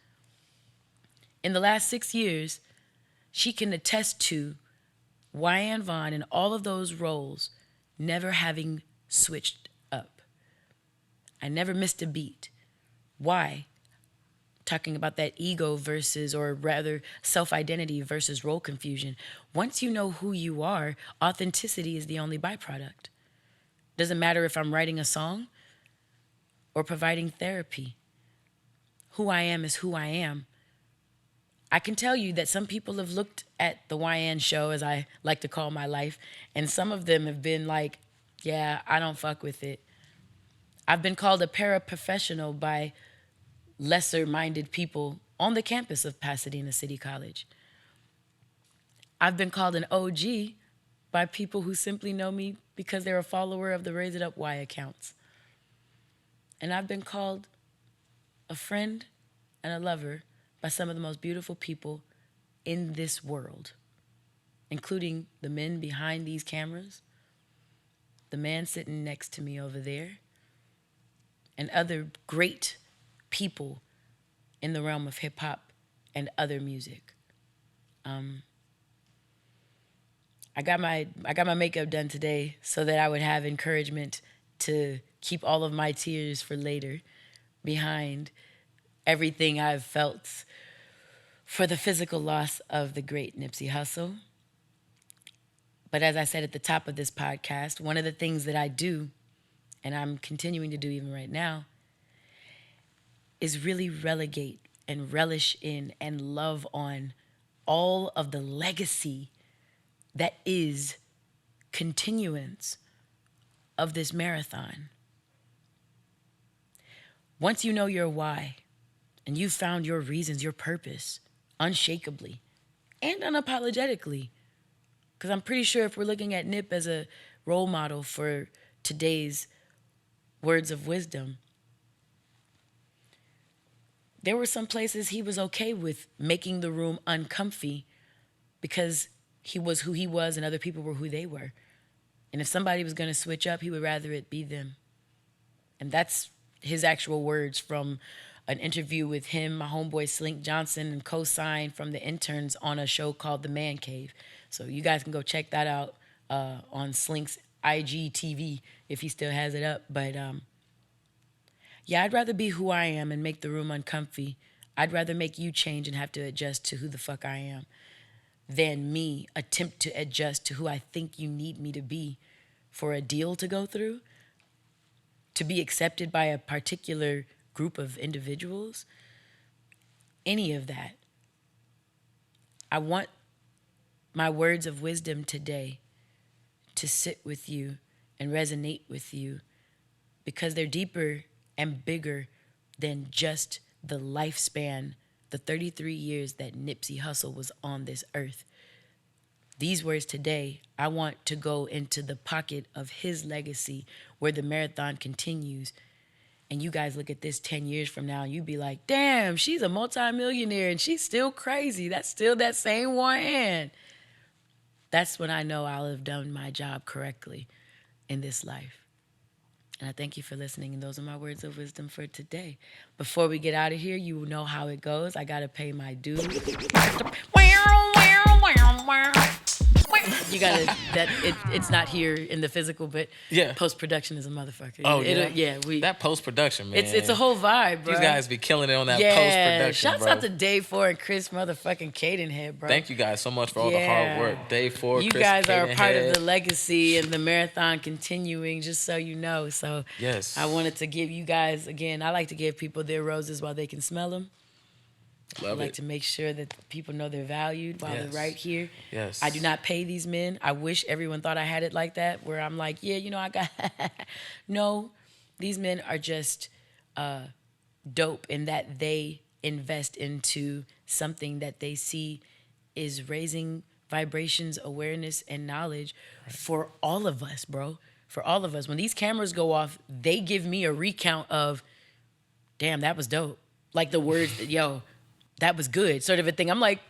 In the last 6 years, she can attest to Wyann Vaughn in all of those roles never having switched up. I never missed a beat. Why? Talking about that ego versus, or rather self-identity versus role confusion. Once you know who you are, authenticity is the only byproduct. Doesn't matter if I'm writing a song or providing therapy. Who I am is who I am. I can tell you that some people have looked at the Wyann show, as I like to call my life, and some of them have been like, yeah, I don't fuck with it. I've been called a paraprofessional by lesser-minded people on the campus of Pasadena City College. I've been called an OG by people who simply know me because they're a follower of the Raise It Up Y accounts. And I've been called a friend and a lover by some of the most beautiful people in this world, including the men behind these cameras, the man sitting next to me over there, and other great people in the realm of hip hop and other music. I got my makeup done today so that I would have encouragement to keep all of my tears for later behind everything I've felt for the physical loss of the great Nipsey Hussle. But as I said at the top of this podcast, one of the things that I do, and I'm continuing to do even right now, is really relegate and relish in and love on all of the legacy that is continuance of this marathon. Once you know your why and you've found your reasons, your purpose, unshakably and unapologetically, because I'm pretty sure if we're looking at Nip as a role model for today's words of wisdom, there were some places he was okay with making the room uncomfy because he was who he was and other people were who they were. And if somebody was going to switch up, he would rather it be them. And that's his actual words from an interview with him, my homeboy Slink Johnson, and co-signed from the interns on a show called The Man Cave. So you guys can go check that out on Slink's IGTV if he still has it up. But yeah, I'd rather be who I am and make the room uncomfy. I'd rather make you change and have to adjust to who the fuck I am than me attempt to adjust to who I think you need me to be for a deal to go through, to be accepted by a particular group of individuals. Any of that. I want my words of wisdom today to sit with you and resonate with you because they're deeper and bigger than just the lifespan, the 33 years that Nipsey Hussle was on this earth. These words today, I want to go into the pocket of his legacy where the marathon continues. And you guys look at this 10 years from now and you be like, damn, she's a multimillionaire and she's still crazy. That's still that same Wyann. That's when I know I'll have done my job correctly in this life. And I thank you for listening. And those are my words of wisdom for today. Before we get out of here, you know how it goes. I got to pay my dues. You gotta it's not here in the physical, but yeah, post-production is a motherfucker. Oh yeah, that post-production, man. It's a whole vibe, bro. These guys be killing it on that post-production. Shouts out to Dave 4 and Chris motherfucking Cadenhead, bro. Thank you guys so much for all the hard work. Dave 4, you Chris guys are a part of the Cadenhead. legacy and the marathon continuing, just so you know. So yes, I wanted to give you guys, again, I like to give people their roses while they can smell them. I like to make sure that people know they're valued while they're right here. Yes. I do not pay these men. I wish everyone thought I had it like that, where I'm like, yeah, I got... No, these men are just dope in that they invest into something that they see is raising vibrations, awareness, and knowledge for all of us, bro. For all of us. When these cameras go off, they give me a recount of, damn, that was dope. Like the words, yo, that was good, sort of a thing. I'm like,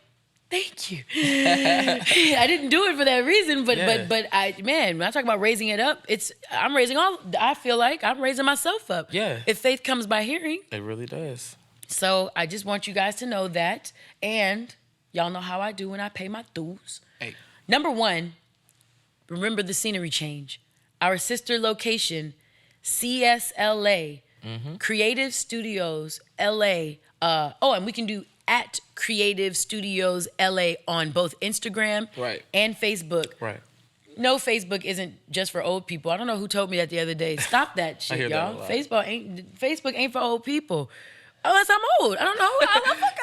thank you. I didn't do it for that reason, but when I talk about raising it up, I feel like I'm raising myself up. Yeah. If faith comes by hearing. It really does. So I just want you guys to know that. And y'all know how I do when I pay my dues. Hey. Number one, remember the scenery change. Our sister location, CSLA, Creative Studios LA. And we can do at Creative Studios LA on both Instagram and Facebook. Right. No, Facebook isn't just for old people. I don't know who told me that the other day. Stop that shit, y'all. Facebook ain't for old people. Unless I'm old. I don't know.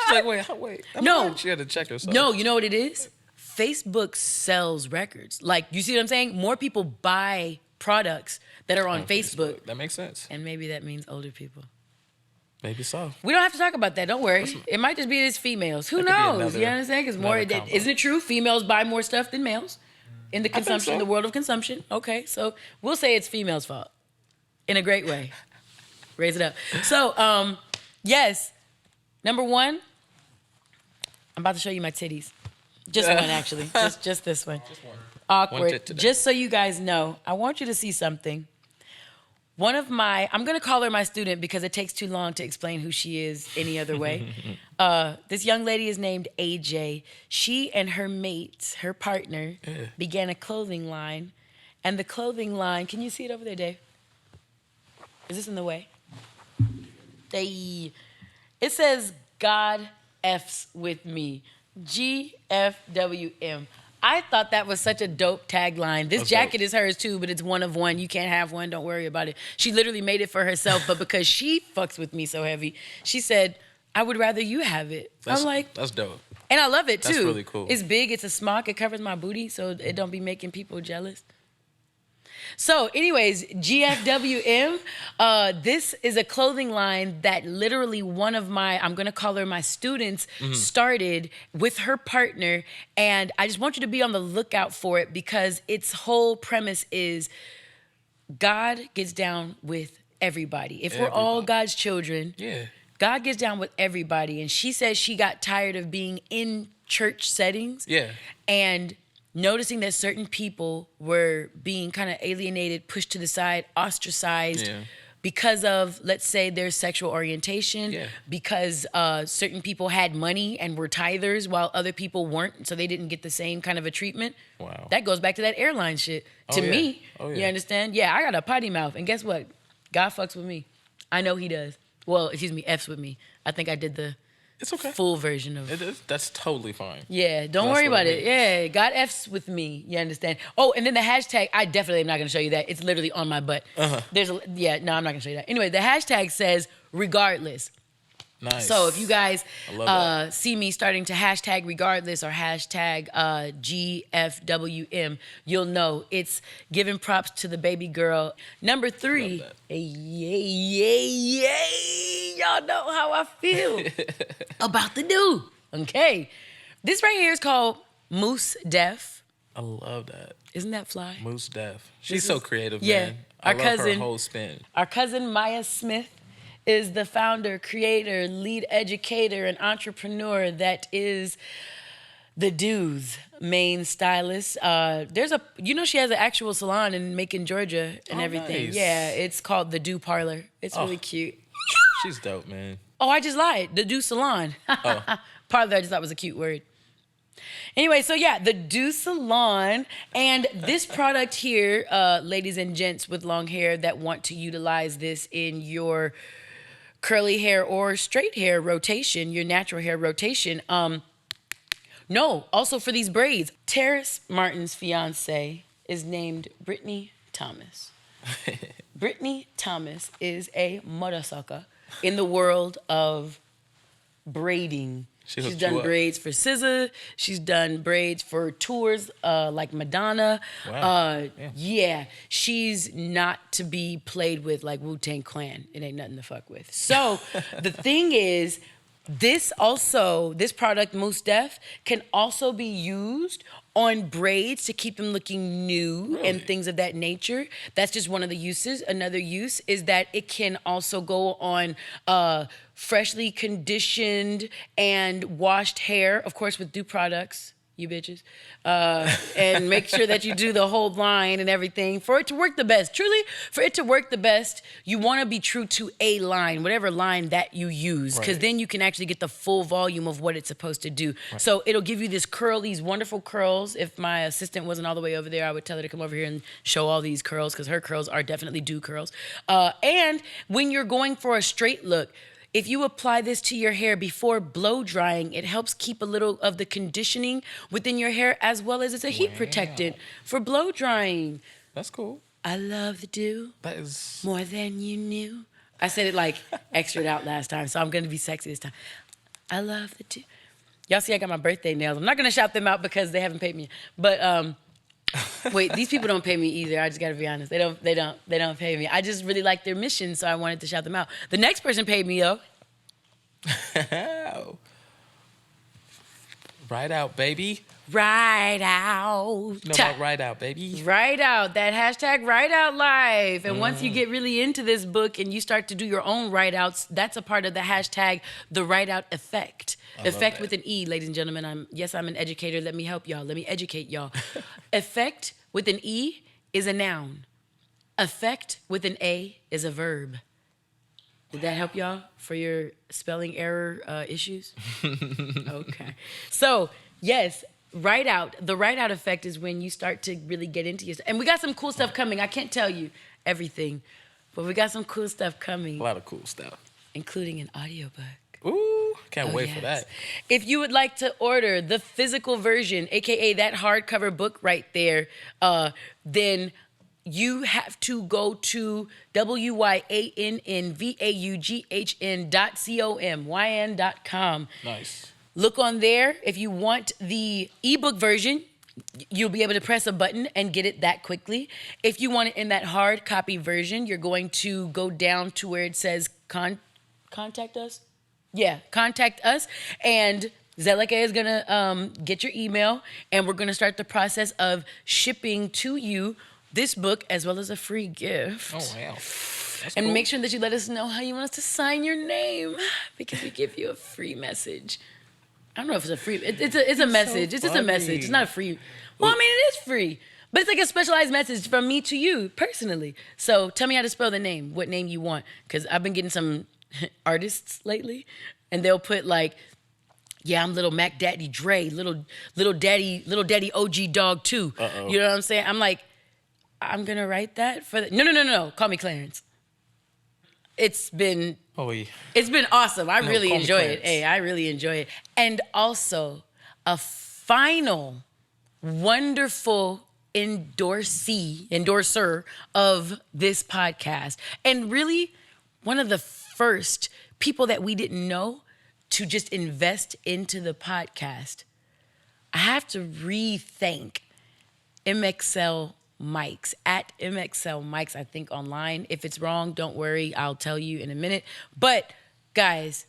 She's like, wait. No. She had to check herself. No, you know what it is? Facebook sells records. Like, you see what I'm saying? More people buy products that are on Facebook. That makes sense. And maybe that means older people. Maybe so. We don't have to talk about that. Don't worry. It might just be it's females. Who knows? You understand? Because isn't it true? Females buy more stuff than males in the consumption, the world of consumption. Okay, so we'll say it's females' fault in a great way. Raise it up. So, yes. Number one, I'm about to show you my titties. Just one, actually. Just this one. Just one. Awkward. Just so you guys know, I want you to see something. I'm going to call her my student because it takes too long to explain who she is any other way. This young lady is named AJ. She and her mate, her partner, began a clothing line. And the clothing line, can you see it over there, Dave? Is this in the way? It says, God F's with me. GFWM. I thought that was such a dope tagline. This jacket is hers too, but it's one of one. You can't have one. Don't worry about it. She literally made it for herself, but because she fucks with me so heavy, she said, I would rather you have it. I'm like, that's dope. And I love it too. That's really cool. It's big. It's a smock. It covers my booty, so it don't be making people jealous. So anyways, GFWM, this is a clothing line that literally one of I'm going to call her my students, started with her partner. And I just want you to be on the lookout for it because its whole premise is God gets down with everybody. If we're all God's children, God gets down with everybody. And she says she got tired of being in church settings. And noticing that certain people were being kind of alienated, pushed to the side, ostracized because of, let's say, their sexual orientation, because certain people had money and were tithers while other people weren't, so they didn't get the same kind of a treatment. Wow. That goes back to that airline shit. To me, you understand? Yeah, I got a potty mouth, and guess what? God fucks with me. I know he does. Well, excuse me, F's with me. I think I did the full version of it. That's totally fine. Yeah, don't worry about it. Yeah, God F's with me. You understand? Oh, and then the hashtag, I definitely am not going to show you that. It's literally on my butt. No, I'm not going to show you that. Anyway, the hashtag says regardless. Nice. So if you guys see me starting to hashtag regardless or hashtag GFWM, you'll know it's giving props to the baby girl. Number 3, y'all know how I feel about the dude. Okay. This right here is called Moose Def. I love that. Isn't that fly? Moose Def. She's so creative, man. I love her whole spin. Our cousin Maya Smith is the founder, creator, lead educator, and entrepreneur that is the Doux' main stylist. She has an actual salon in Macon, Georgia, and everything. Nice. Yeah, it's called the Doux Parlor. It's really cute. She's dope, man. Oh, I just lied. The Doux Salon. Parlor, I just thought was a cute word. Anyway, so yeah, the Doux Salon. And this product here, ladies and gents with long hair that want to utilize this in your curly hair or straight hair rotation, your natural hair rotation. Also for these braids. Terrace Martin's fiance is named Brittany Thomas. Brittany Thomas is a motherfucker in the world of braiding She's done braids for SZA. She's done braids for tours like Madonna. Wow. Yeah, she's not to be played with like Wu-Tang Clan. It ain't nothing to fuck with. So the thing is, this product, Mousse Def, can also be used on braids to keep them looking new and things of that nature. That's just one of the uses. Another use is that it can also go on freshly conditioned and washed hair, of course, with Doux products, you bitches. And make sure that you do the whole line and everything for it to work the best. Truly, for it to work the best, you want to be true to a line, whatever line that you use, because then you can actually get the full volume of what it's supposed to do. Right. So it'll give you these wonderful curls. If my assistant wasn't all the way over there, I would tell her to come over here and show all these curls, because her curls are definitely Doux curls. And when you're going for a straight look, if you apply this to your hair before blow drying, it helps keep a little of the conditioning within your hair, as well as it's a heat protectant for blow drying. That's cool. I love the Doux. That is more than you knew. I said it like extra out last time, so I'm going to be sexy this time. I love the Doux. Y'all see I got my birthday nails. I'm not going to shout them out because they haven't paid me. But wait, these people don't pay me either. I just gotta be honest. They don't pay me. I just really like their mission, so I wanted to shout them out. The next person paid me though. Ride out, baby. Ride out. No, about ride out, baby. Ride out. That hashtag ride out life. And once you get really into this book and you start to do your own ride outs, that's a part of the hashtag the ride out effect. Effect with an E, ladies and gentlemen. I'm an educator. Let me help y'all. Let me educate y'all. Effect with an E is a noun. Effect with an A is a verb. Did that help y'all for your spelling error issues? Okay. So, yes, ride out. The ride out effect is when you start to really get into your stuff. And we got some cool stuff coming. I can't tell you everything, but we got some cool stuff coming. A lot of cool stuff. Including an audiobook. Ooh, can't wait for that. If you would like to order the physical version, aka that hardcover book right there, then you have to go to WYANNVAUGHN.com, Wyann.com. Nice. Look on there. If you want the ebook version, you'll be able to press a button and get it that quickly. If you want it in that hard copy version, you're going to go down to where it says contact us. Yeah, contact us, and Zelika is gonna get your email, and we're gonna start the process of shipping to you this book as well as a free gift. Oh wow! That's and cool. Make sure that you let us know how you want us to sign your name, because we give you a free message. I don't know if it's a free. It's a message. So it's just a message. It's not a free. Well, I mean, it is free, but it's like a specialized message from me to you personally. So tell me how to spell the name. What name you want? Because I've been getting some artists lately, and they'll put like, yeah, I'm little Mac Daddy Dre, little daddy OG Dog 2. You know what I'm saying? I'm like, I'm gonna write that for the no. Call me Clarence. It's been awesome. I really enjoy it. Hey, I really enjoy it. And also a final wonderful endorser of this podcast, and really one of the first people that we didn't know to just invest into the podcast. I have to re-thank MXL Mics, at MXL Mics, I think online. If it's wrong, don't worry, I'll tell you in a minute. But guys,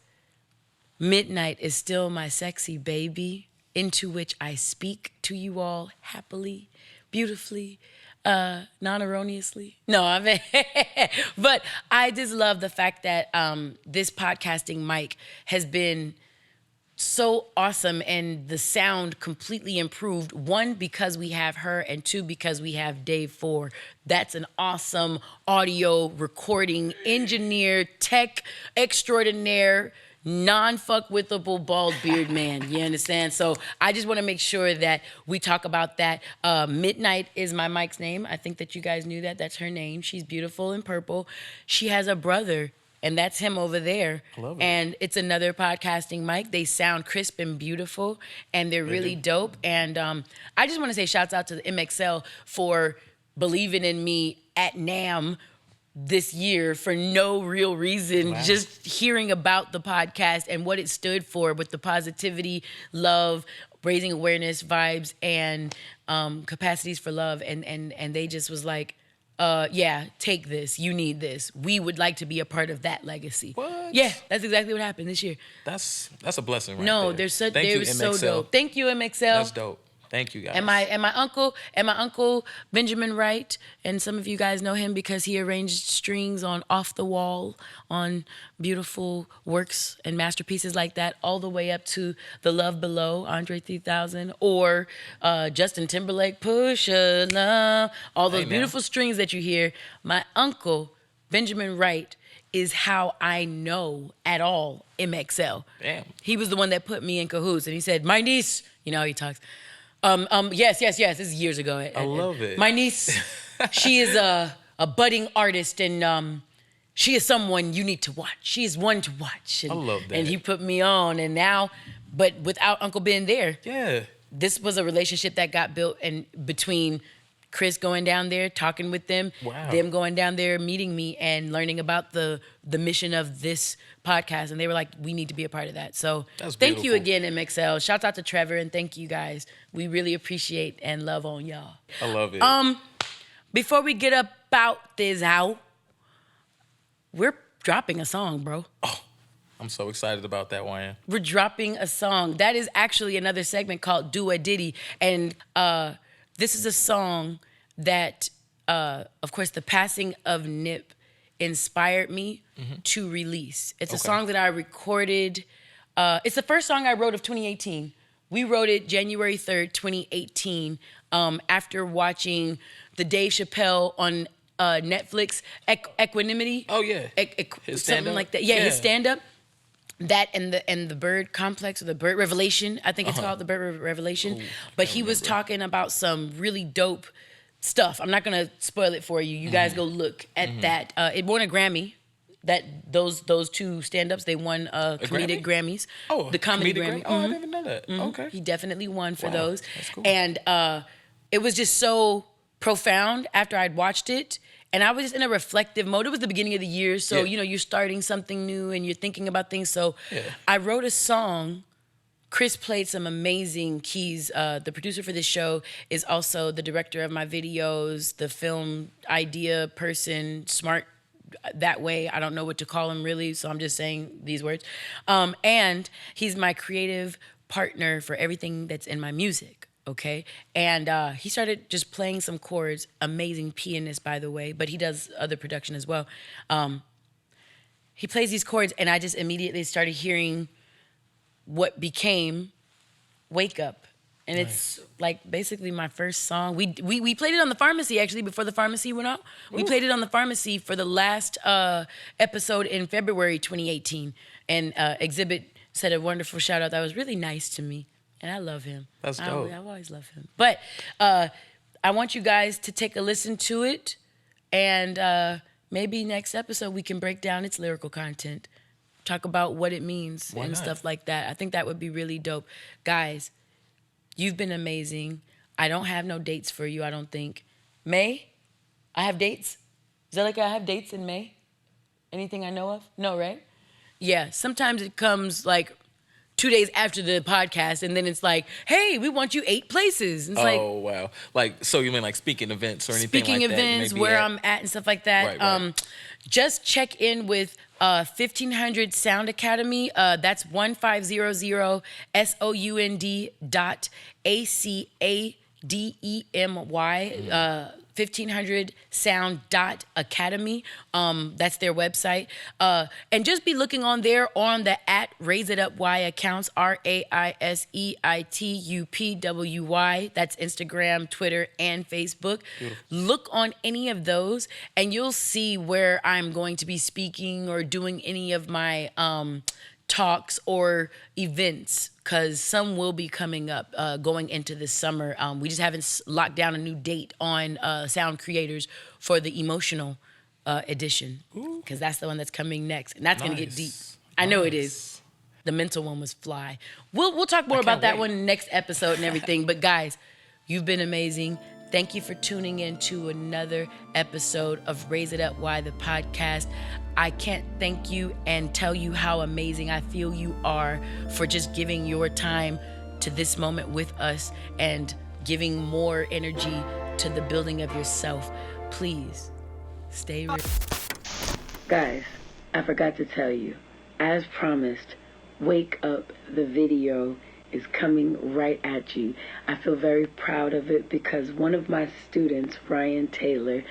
midnight is still my sexy baby, into which I speak to you all happily, beautifully, non-erroneously. No, I mean, but I just love the fact that this podcasting mic has been so awesome, and the sound completely improved. One, because we have her, and two, because we have Dave 4. That's an awesome audio recording engineer, tech extraordinaire, non-fuck-withable bald beard man. You understand? So I just want to make sure that we talk about that. Midnight is my mic's name. I think that you guys knew that. That's her name. She's beautiful and purple. She has a brother, and that's him over there. I love it. And it's another podcasting mic. They sound crisp and beautiful, and they're really dope. And I just want to say shouts out to the MXL for believing in me at NAMM this year for no real reason. Wow. Just hearing about the podcast and what it stood for with the positivity, love, raising awareness, vibes, and capacities for love. And they just was like, yeah, take this. You need this. We would like to be a part of that legacy. What? Yeah, that's exactly what happened this year. That's a blessing right No, there. they're so Thank you, so MXL. dope. Thank you, MXL. That's dope. Thank you, guys. And my uncle Benjamin Wright, and some of you guys know him because he arranged strings on Off the Wall, on beautiful works and masterpieces like that, all the way up to The Love Below, Andre 3000, or Justin Timberlake, Push a Love, all those beautiful strings that you hear. My uncle Benjamin Wright is how I know at all MXL. Damn. He was the one that put me in cahoots, and he said, "My niece," you know how he talks. Yes. This is years ago. I love it. My niece, she is a budding artist, and she is someone you need to watch. She is one to watch. And, I love that. And he put me on, and now, but without Uncle Ben there, Yeah. this was a relationship that got built, and between Chris going down there, talking with them, Wow. them going down there, meeting me, and learning about the mission of this podcast. And they were like, we need to be a part of that. So That's thank you beautiful. again, MXL. Shout out to Trevor, and thank you guys. We really appreciate and love on y'all. I love it. Before we get about this out, we're dropping a song, bro. I'm so excited about that, Wyann. We're dropping a song. That is actually another segment called Doux-a-Diddy. And this is a song that, of course, the passing of Nip inspired me to release. It's a song that I recorded. It's the first song I wrote of 2018. We wrote it January 3rd, 2018, after watching the Dave Chappelle on Netflix, Equanimity. Oh, yeah. His something stand-up? like that. Yeah, Yeah. his stand-up. That and the Bird Complex, or the Bird Revelation, I think it's called the Bird Revelation. Ooh, but he was talking about some really dope stuff. I'm not gonna spoil it for you. You guys go look at that. It won a Grammy. Those two stand-ups, they won comedic Grammys. Oh, the comedy Grammy. Oh, I didn't even know that. Okay. He definitely won for Wow, those. that's cool. And it was just so profound after I'd watched it. And I was just in a reflective mode. It was the beginning of the year, so, Yeah. you're starting something new and you're thinking about things. So Yeah. I wrote a song. Chris played some amazing keys. The producer for this show is also the director of my videos, the film idea person, smart that way. I don't know what to call him really, so I'm just saying these words. And he's my creative partner for everything that's in my music. Okay, and he started just playing some chords. Amazing pianist, by the way, but he does other production as well. He plays these chords, and I just immediately started hearing what became "Wake Up," and it's like basically my first song. We played it on the Pharmacy actually before the Pharmacy went out. We played it on the Pharmacy for the last episode in February 2018, and Exhibit said a wonderful shout out that was really nice to me. And I love him. That's dope. I've always loved him. But I want you guys to take a listen to it. And maybe next episode we can break down its lyrical content. Talk about what it means and stuff like that. I think that would be really dope. Guys, you've been amazing. I don't have no dates for you, I don't think. May? I have dates? Zelika, I have dates in May? Anything I know of? No, right? Yeah, sometimes it comes like 2 days after the podcast, and then it's like, hey, we want you 8 places. And it's Wow. Like, so you mean like speaking events or anything speaking like that? events, Maybe where I'm at and stuff like that. Right. Just check in with 1500 Sound Academy. That's 1500 SOUND.ACADEMY. 1500 sound.academy. That's their website. And just be looking on there on the @RaiseItUpY accounts, RAISEITUPWY. That's Instagram, Twitter, and Facebook. Beautiful. Look on any of those and you'll see where I'm going to be speaking or doing any of my talks or events, because some will be coming up going into this summer. We just haven't locked down a new date on sound creators for the emotional edition, because that's the one that's coming next, and that's gonna get deep. I know it is. The mental one was fly. We'll talk more about that one next episode and everything. But guys, you've been amazing. Thank you for tuning in to another episode of Raise It Up Why the podcast. I can't thank you and tell you how amazing I feel you are for just giving your time to this moment with us and giving more energy to the building of yourself. Please stay real. Guys, I forgot to tell you, as promised, Wake Up, the video is coming right at you. I feel very proud of it because one of my students, Ryan Taylor,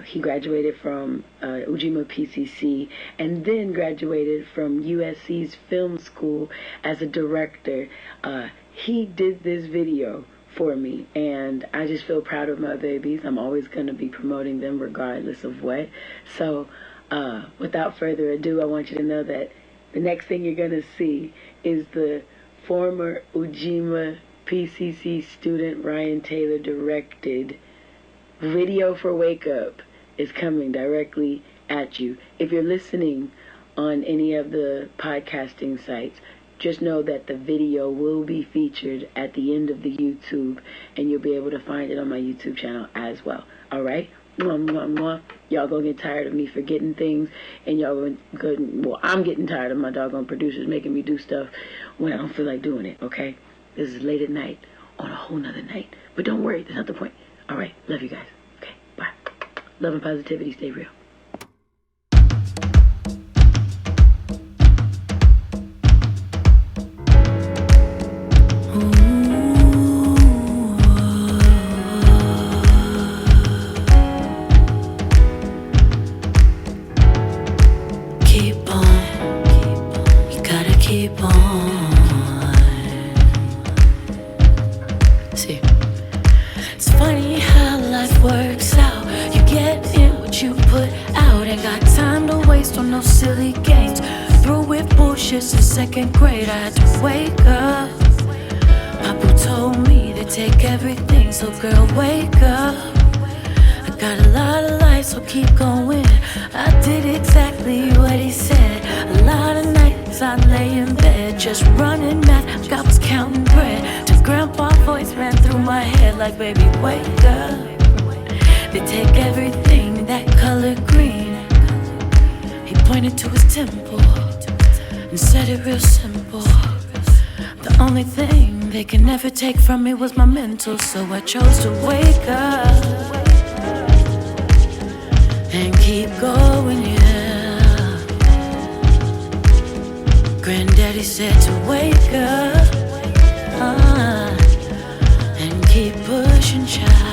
he graduated from Ujima PCC and then graduated from USC's film school as a director. He did this video for me, and I just feel proud of my babies. I'm always going to be promoting them regardless of what. So without further ado, I want you to know that the next thing you're going to see is the former Ujima PCC student Ryan Taylor directed video for Wake Up is coming directly at you. If you're listening on any of the podcasting sites, just know that the video will be featured at the end of the YouTube, and you'll be able to find it on my YouTube channel as well. All right? Mwah, mwah, mwah. Y'all gonna get tired of me forgetting things, and y'all well, I'm getting tired of my doggone producers making me do stuff when I don't feel like doing it, okay? This is late at night on a whole nother night. But don't worry, that's not the point. All right, love you guys. Okay, bye. Love and positivity, stay real. Second grade, I had to wake up. Papa told me to take everything, so girl, wake up. I got a lot of life, so keep going. I did exactly what he said. A lot of nights I lay in bed, just running math, I was counting bread. Till grandpa's voice ran through my head like, baby, wake up. They take everything that color green. He pointed to his temple and said it real simple. The only thing they can never take from me was my mental, so I chose to wake up and keep going, yeah. Granddaddy said to wake up and keep pushing, child.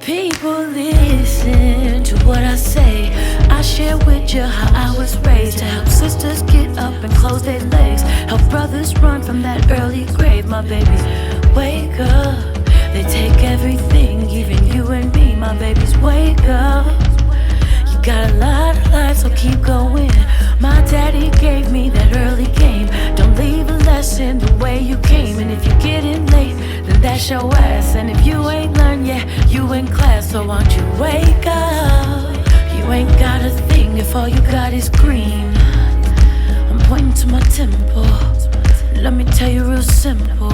People listen to what I say. I share with you how I was raised to help sisters get up and close their legs, help brothers run from that early grave. My babies, wake up. They take everything, even you and me. My babies, wake up. You got a lot of life, so keep going. My daddy gave me that early game. Don't leave a lesson the way you came. And if you're getting late, then that's your ass. And if you ain't learned yet, you in class. So won't you wake up? You ain't got a thing if all you got is green. I'm pointing to my temple. Let me tell you real simple.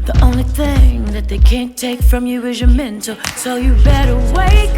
The only thing that they can't take from you is your mental. So you better wake